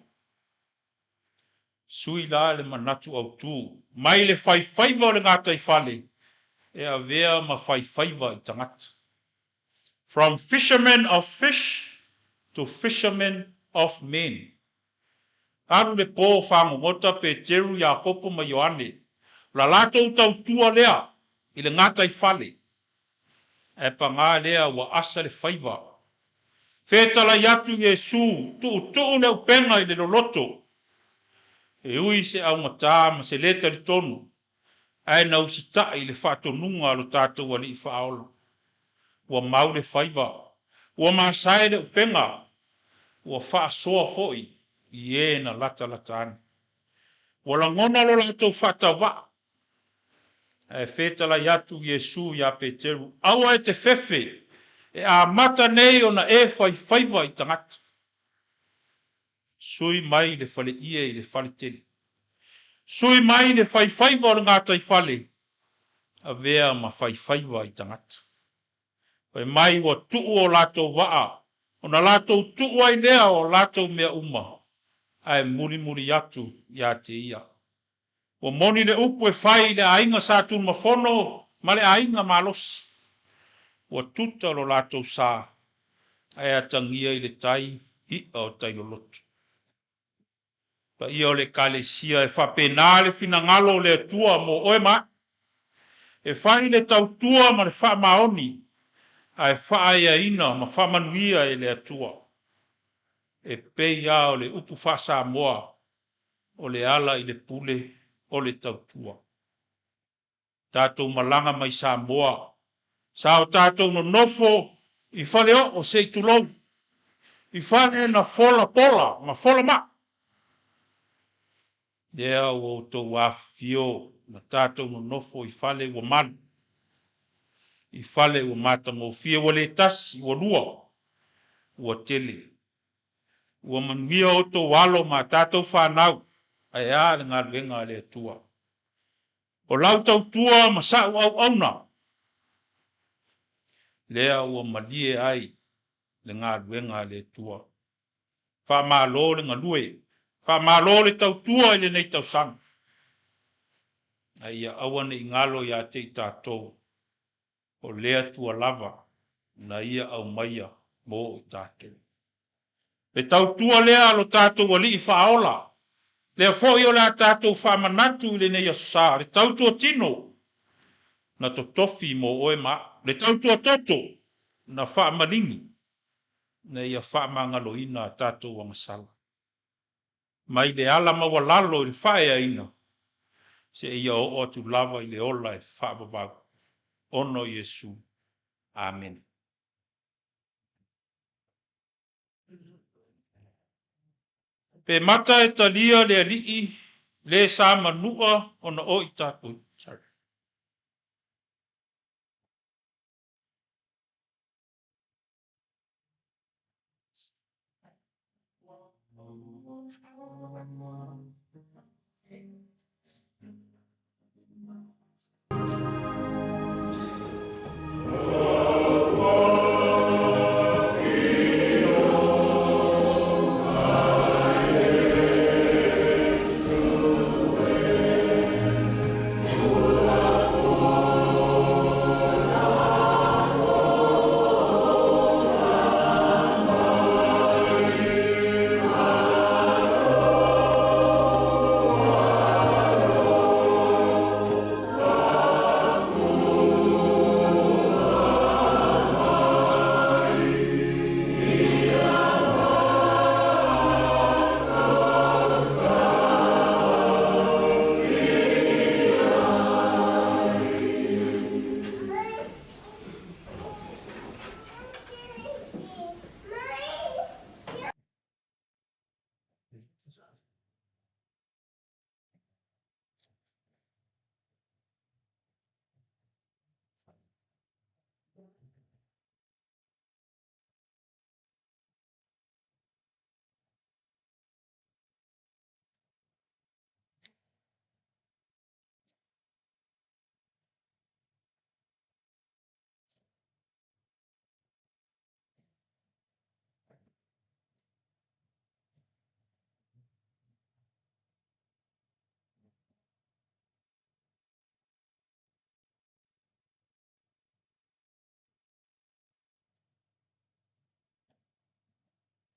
Sui la le manatu au tu. Mai le whaiwhaiva o le ngātai whale. E a vea ma whaiwhaiva i tangata. From fishermen of fish to fishermen of men. Aru le pō whangongota pe teru Iakopo ma Ioane. La lato tau tua lea i le ngātai whale. E pa ngā lea wa asa le whaiva. Whetala yatu Yesu tu le upenga i le loloto. E ui se au ngata ma se leta li tonu. Ai na usita i le whatonunga lo tātou ali i whaolo. Ua mau le whaiva. Ua maasae le upenga. Ua wha soa foi i e na lata ane. Ua langona lo latou whatawa. E whetala yatu Yesu ya Peteru. Awa e te fefe. E a mata nei o na e whaiva i tangata. Sui mai le whale ie i le whale tele. Sui mai le whaiva o ngā tai whale. a vea ma whaiwhaiwa I tangata. Pai mai wa tuu o lato waa, o na lato tuu ai lea o lato mea uma, ai muri atu ia te ia. O moni le upu e whai le ainga sa tu mafono, ma le ainga malos. O tuta lo lato sa, ai atangia I le tai, I o tai lo lotu. Pa ia o le kale sia e whapena le fina ngalo le tua mo oe ma. E whai le tau tua ma le wha maoni, ai wha ia ina ma wha manuia e le atua. E pei ia o le upu wha sa moa, o le ala I le pule o le tau tua. Tātou malanga mai sa moa, sa o tātou no nofo, I whale o se tulou, I whale na fola pola, ma fola ma. Dea o tō wafio, na tātou no nofo I whale o manu. I whale o matango fia o le tasi, o lua, o tele. O manuia o tō walo ma tātou whanau, ai a le ngā ruenga le tua. O lau tau tua ma sa au auna. Lea o malie ai, le ngā ruenga le tua. Wha maa lo le ngā lue, wha maa lo le tau tua I le nei tau sang. Ai a awane I ngalo ia te I tātou. O lea tua lava, na ia au maia mo I tātou. Le tau tua lea lo tātou wali I whaola. Lea fōi o lea tātou whamanatu I le nei asa. Le tau tua tino, na to tofi mo oe ma. Le tau tua toto, na whaamalingi. Na ia whaamangalo ina tātou wangasala. Mai le ala mawa lalo I whaea ina. Se ia o atu lava I le ola e whaavavau. Ono Yesu. Amen. Pe mata e talia le alii, le sa manua ona o I tātou. Sorry.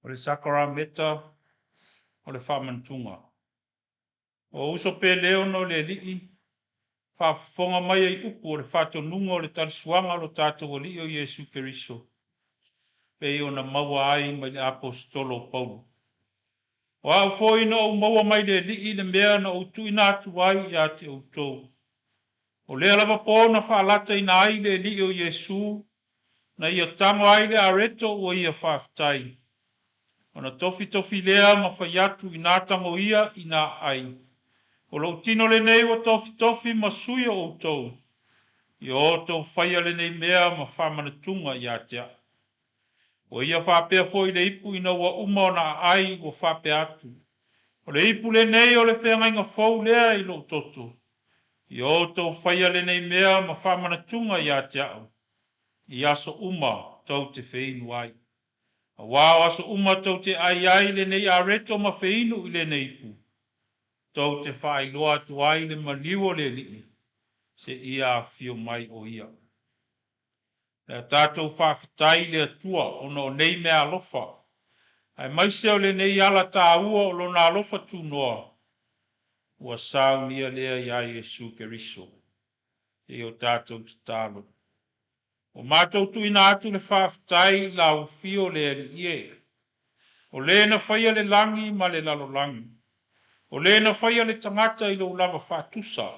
O le sakarameta, o le whamantunga. O uso pe leo no le lii, whafonga mai ai upu o le whatonunga o le tarisuanga lo tātou o li o Yesu Keriso. Pe o na maua ai mai le apostolo Paulo. O au foi no o maua mai le lii le mea na o tuina atu ai ia te outou. O lea lava po na whaalata ina ai le lii o Yesu, na ia tango ai le areto o ia whaftai. Ona tofi lea ma whaiatu ina tango ia ina ai. O lo tino le nei wa tofi ma sui o outou. I o to whaia le nei mea ma whamanatunga ia tea. O ia whapea foi le ipu ina wa uma ona ai o whapea atu. O le ipu le nei o le whenga inga fau lea I lo toto. I o tau whaia le nei mea ma whamana tunga i a te au. I aso uma tau te whiinu ai. A wāo aso uma tau te ai le nei a reto ma whiinu i le nei pu. Tau te whai loa tu ai le ma liwo le li. Se ia a fio mai o ia. Le tātou whawhitai le atua o no nei mea alofa. Ai mai seo le nei ala tā ua o lo na alofa tu noa. Ua saunia lea ia Yesu Keriso. E o tātou te tālo. O mātou tu ina atu le whawhitai la u fio le ali ie. O le na whaia le langi ma le lalo langi. O le na whaia le tangata i lo lava whatusa.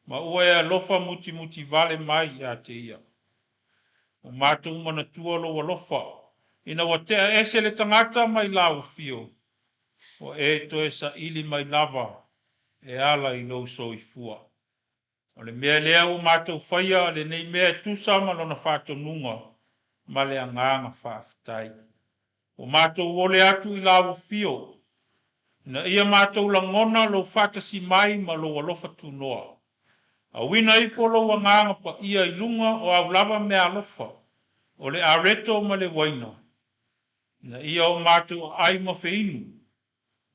Ma ua e alofa muti muti vale mai ia te ia. O mātou mana tua lo alofa. Ina wa tea ese le tangata mai la u fio. O e to esa ili mai lava. E ala i lo so i fua. O le mea lea o mātou whaia le nei mea tusa ma lona whātou nunga. Ma le anganga whawhitai. O mātou ole atu i lau fio. Na ia mātou la ngona lo whātasi mai ma lo alofa tu noa. A wina i folo anganga pa ia i lunga o au lava mea alofa. O le areto ma le waina. Na ia o mātou ai ma whiinu.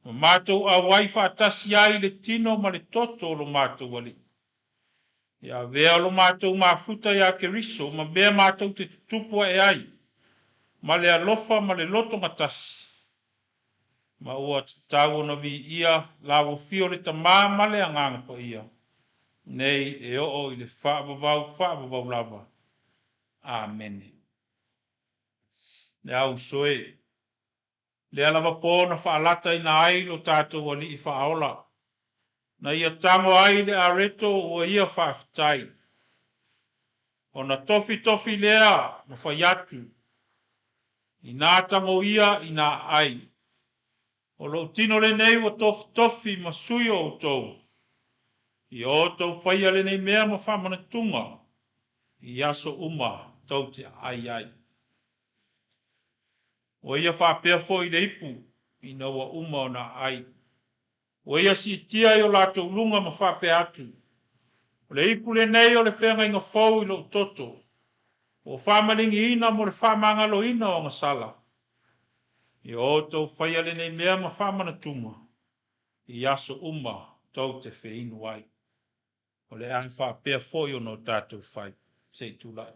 Ma mātou a wai whātasi ai le tino ma le toto lo mātou wali. Ia vea lo mātou mafuta ia Keriso ma bea mātou te tupua e ai. Ma le alofa ma le loto ngatasi. Ma ua te tau na vi ia lawo fio le tamā ma le anganga pa ia. Nei e o i le whaavavau lava. Amen. Le au soe. Le alava pōna whaalata i na ai lo tātou wali i whaola. Na ia tango ai le areto o ia whaafitai. O na tofi lea na whaiatu. I nā tango ia i nā ai. O lo tino le nei wa tofi ma sui o tau. I o tau whaia le nei mea ma whamana tunga. I aso uma tau te ai. O ia whapea fo i le ipu. I na wa uma o na ai. O ia si tia i o lātou lunga ma whapea atu. O le ipu le nei o le whenga inga fau i lo toto. O whamalingi ina mo le whamangalo ina o ngasala. I o tau whaia le nei mea ma whamana tunga. I aso uma tau te whiinu ai. O le ai whapea fo i o no tātou whai. Sei tūlai.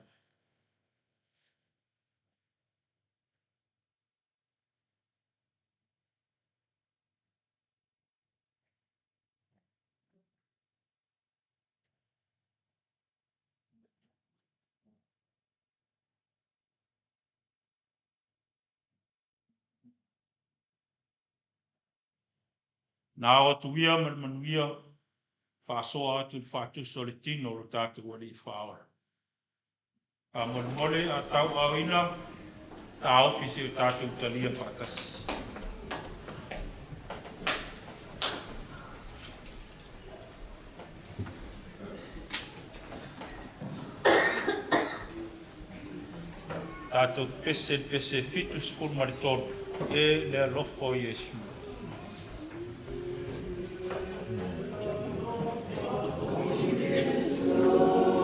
Nā o tuia manuia, whasoa atu whātuso le tino lo tātou wali i whaora. A mole a tau au ina, tā ofisi o tātou talia whātasi. Tātou pese fitus por Marton, e le alofo Yesu. Oh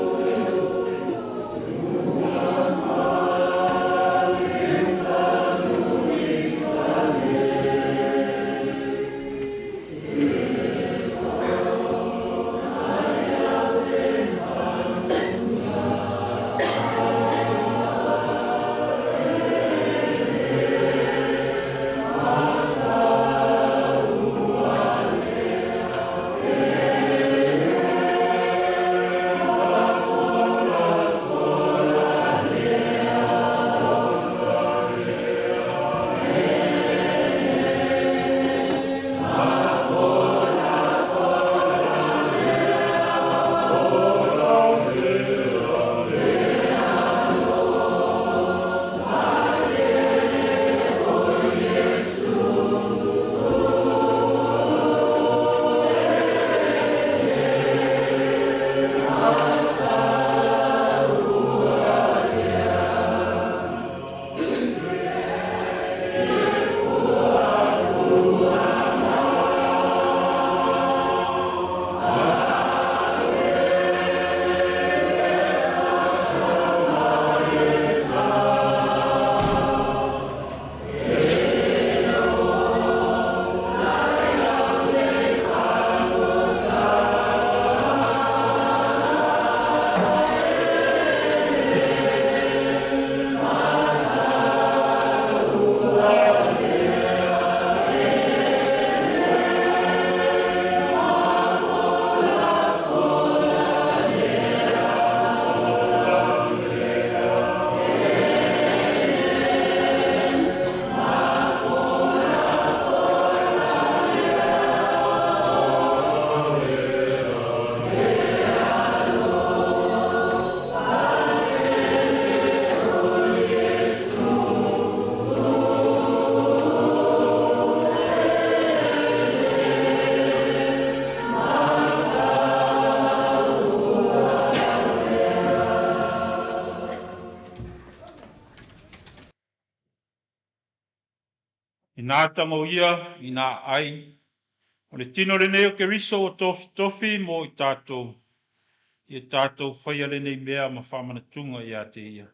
nā tango ia, i nā ai. O le tino le neo ke riso o tofi mo i tātou. I tātou whaia le nei mea ma whamana tunga i a te ia.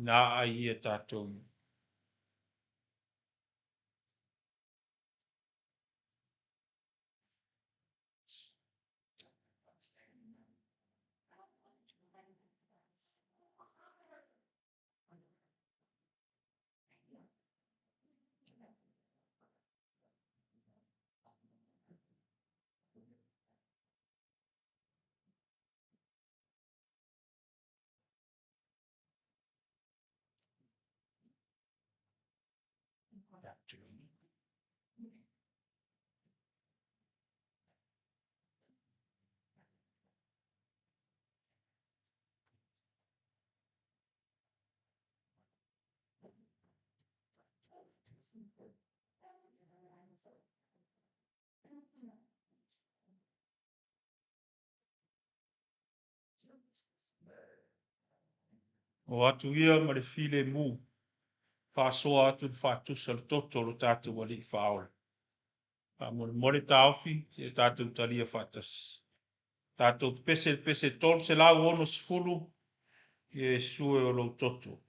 Nā ai ia tātou. O atu ia ma le file mu. Whasoa atu whatusa le toto lo tātou wali i whaole. Mole tāwhi, se tātou talia whatas. Tātou pese tol se lau ono sifuru, e sue o lo toto.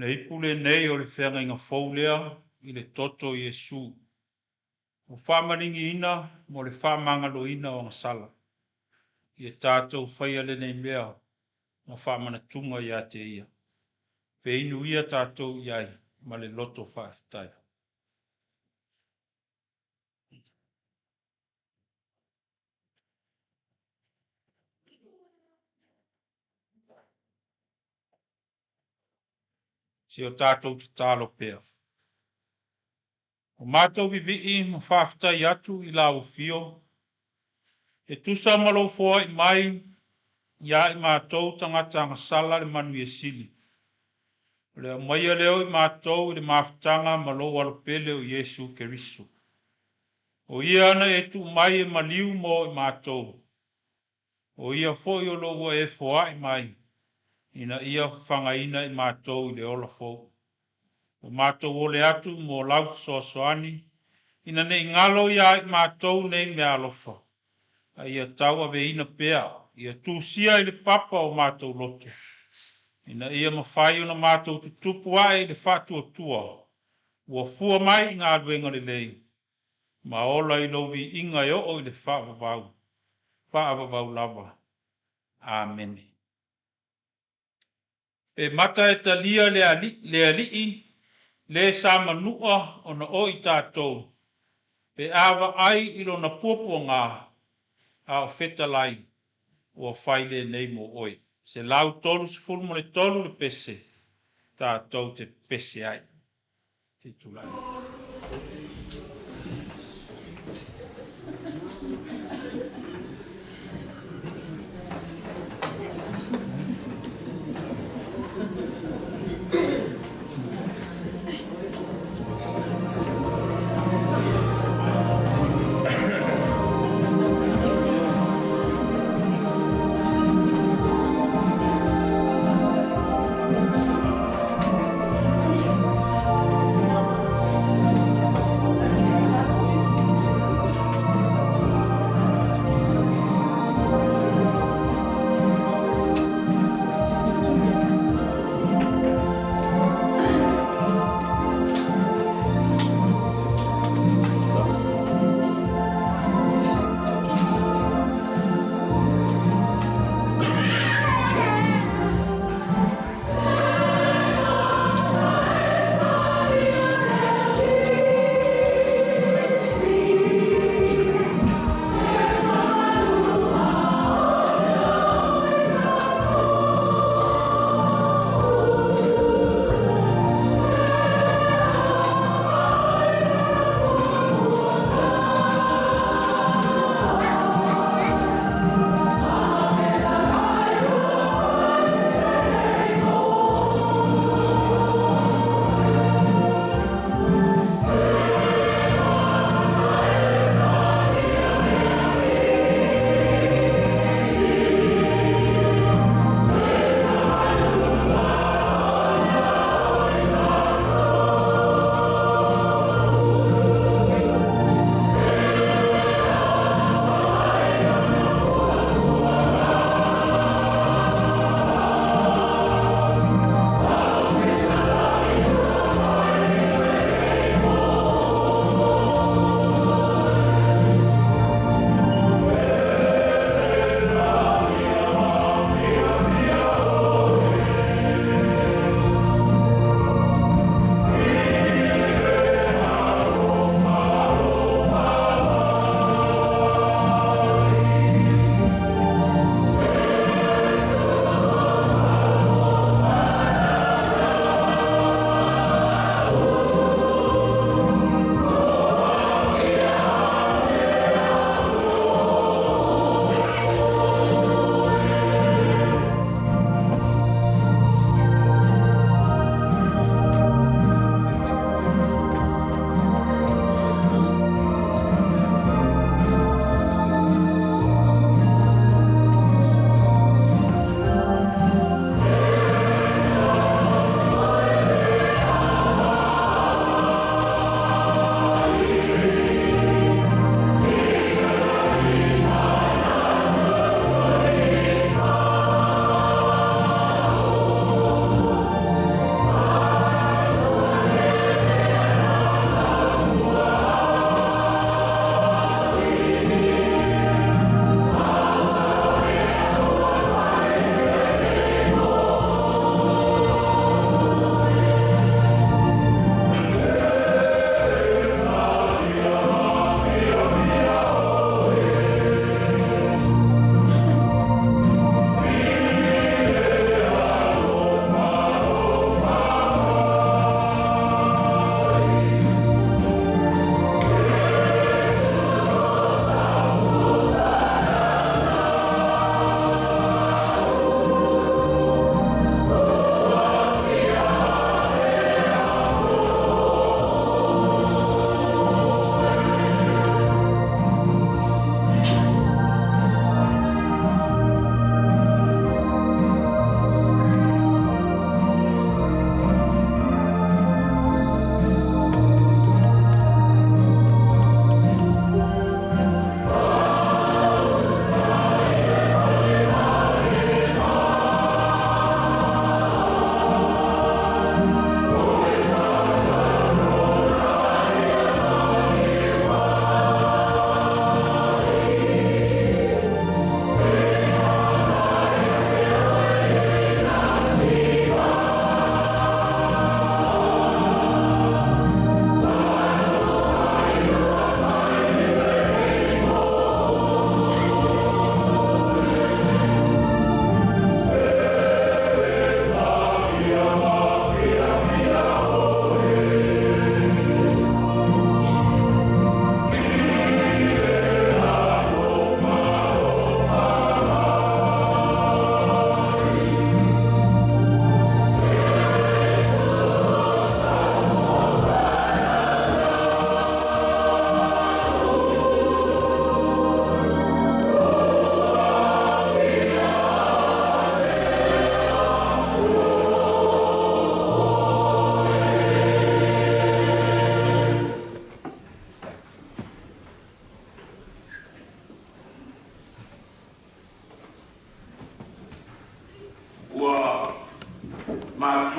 Le ipule nei o le whenga inga fōlea i le toto Iesu. O whamaringi ina mo le whamangalo ina o ngasala. I e tātou whaia le nei mea ma whamana tunga i a te ia. Wheinu ia tātou iai ma le loto whaafitai. se o tātou te tālo pea. O mātou vivi ma whāwhitai atu I lau fio, e tusa malo fōa I mai, ia I mātou tangata ngasala le manu e sili. Le maia leo I mātou I le mawhitanga malo alopele o Yesu Keriso. O ia ana e tu mai e maliu mo I mātou. O ia fo I o logo e fōa I mai, ina ia whangaina I mātou I le ola fōu. O mātou o le atu mo lau soasoani, ina ne ingalo ia I mātou nei mea alofa. A ia tau ave ina pea, ia tūsia I le papa o mātou lotu. Ina ia mawhai o na mātou tutupu ai le whātua tua. Ua fua mai ngā luenga le lei. Ma ola I lovi inga e o I le whaavavau. Whaavavau lava. Amen. E mata e talia le alii, le sa manua o na o I tātou. Pe awa ai ilo na puapua ngā a o whetalai o whaile nei mo oi. Se lau tolu se fulmo le tolu le pese, tātou te pese ai. Te tulai.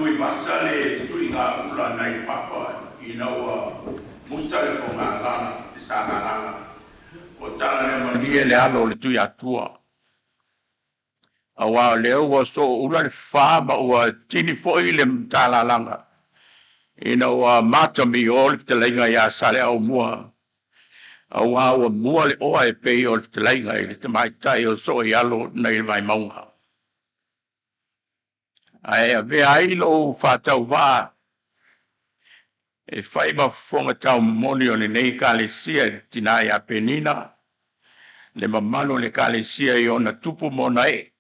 tui masale sui ngā ula nei papa I naua musale ko ngā lana I sa ngā lana. O tala le mania le alo le tui atua. A wā leo wa so ula le wha ma ua tini foi le tala langa. I naua matami o le fitalenga ia sale au mua. A wā ua mua le oa e pei o le fitalenga I le tamaitai o so I alo nei le vai maunga. Ai a vea ilo whātau wā. E whai ma whonga tau moni o le nei ka le sia tina I a penina. Le mamano le ka le sia I ona tupu mona e.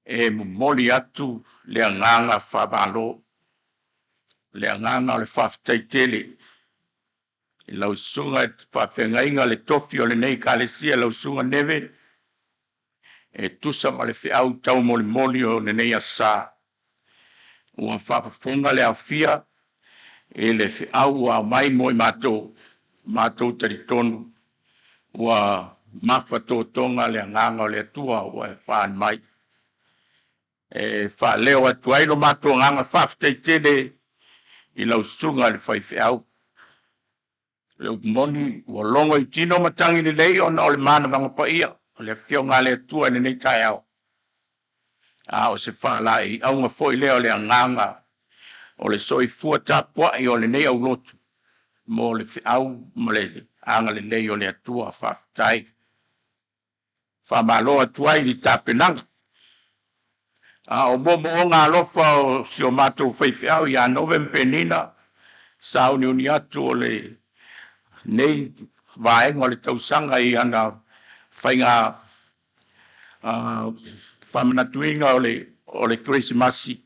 E moli atu le anganga whabalo. Le anganga o le whaftaitele. I lau sunga whawhengainga le tofi o le nei ka le sia lau sunga Nevin. E tusa ma le whiau tau moli o le nei a sa. Ua whawhonga le awhia. E le whiau a mai moi mātou tari tonu. Ua mawhato tonga le anganga o le atua ua e whaan mai. E wha leo atu aino mātou nganga whaftaitele I lau sunga le whai whiau. Leo moni ua longo I tino matangi le lei ona o le mana vanga pa ia. O le whiau ngā le atua ni nei tai au. A o se wha lai aunga foi leo le anganga. O le soi fua tapua I o le nei au lotu. Mo le whiau mo le anga le lei o le atua whaftai. Whamalo atua I li tapenanga. A o momo o ngā lofa o si o mātou whaiwhiau I a Novem penina. Sauniga atu o le nei vaenga o le tausanga I ana whainga whamanatuinga o le Christmasi.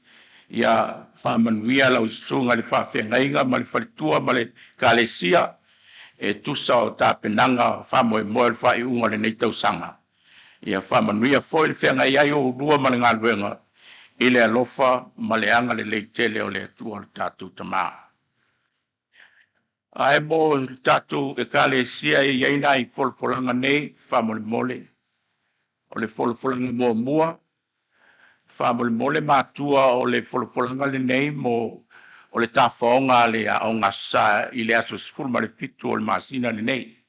Ia whamanuia lau sunga le whawhengainga ma le whalitua ma le kalesia. E tusa o tapenanga whamoe moe le whaiunga le nei tausanga. Ia whamanuia foi le whengai ai o rua ma le ngā luenga. I le alofa ma le anga le leitele o le atua le tātou tamaa. Ai mo le tātou e kalesia I aina I folfolanga nei whamole mole. O le folfolanga mua mua. Whamole mole mātua o le folfolanga le nei mo o le tāwhaonga le a o ngasa I le aso sifuru ma le fitu o le masina le nei.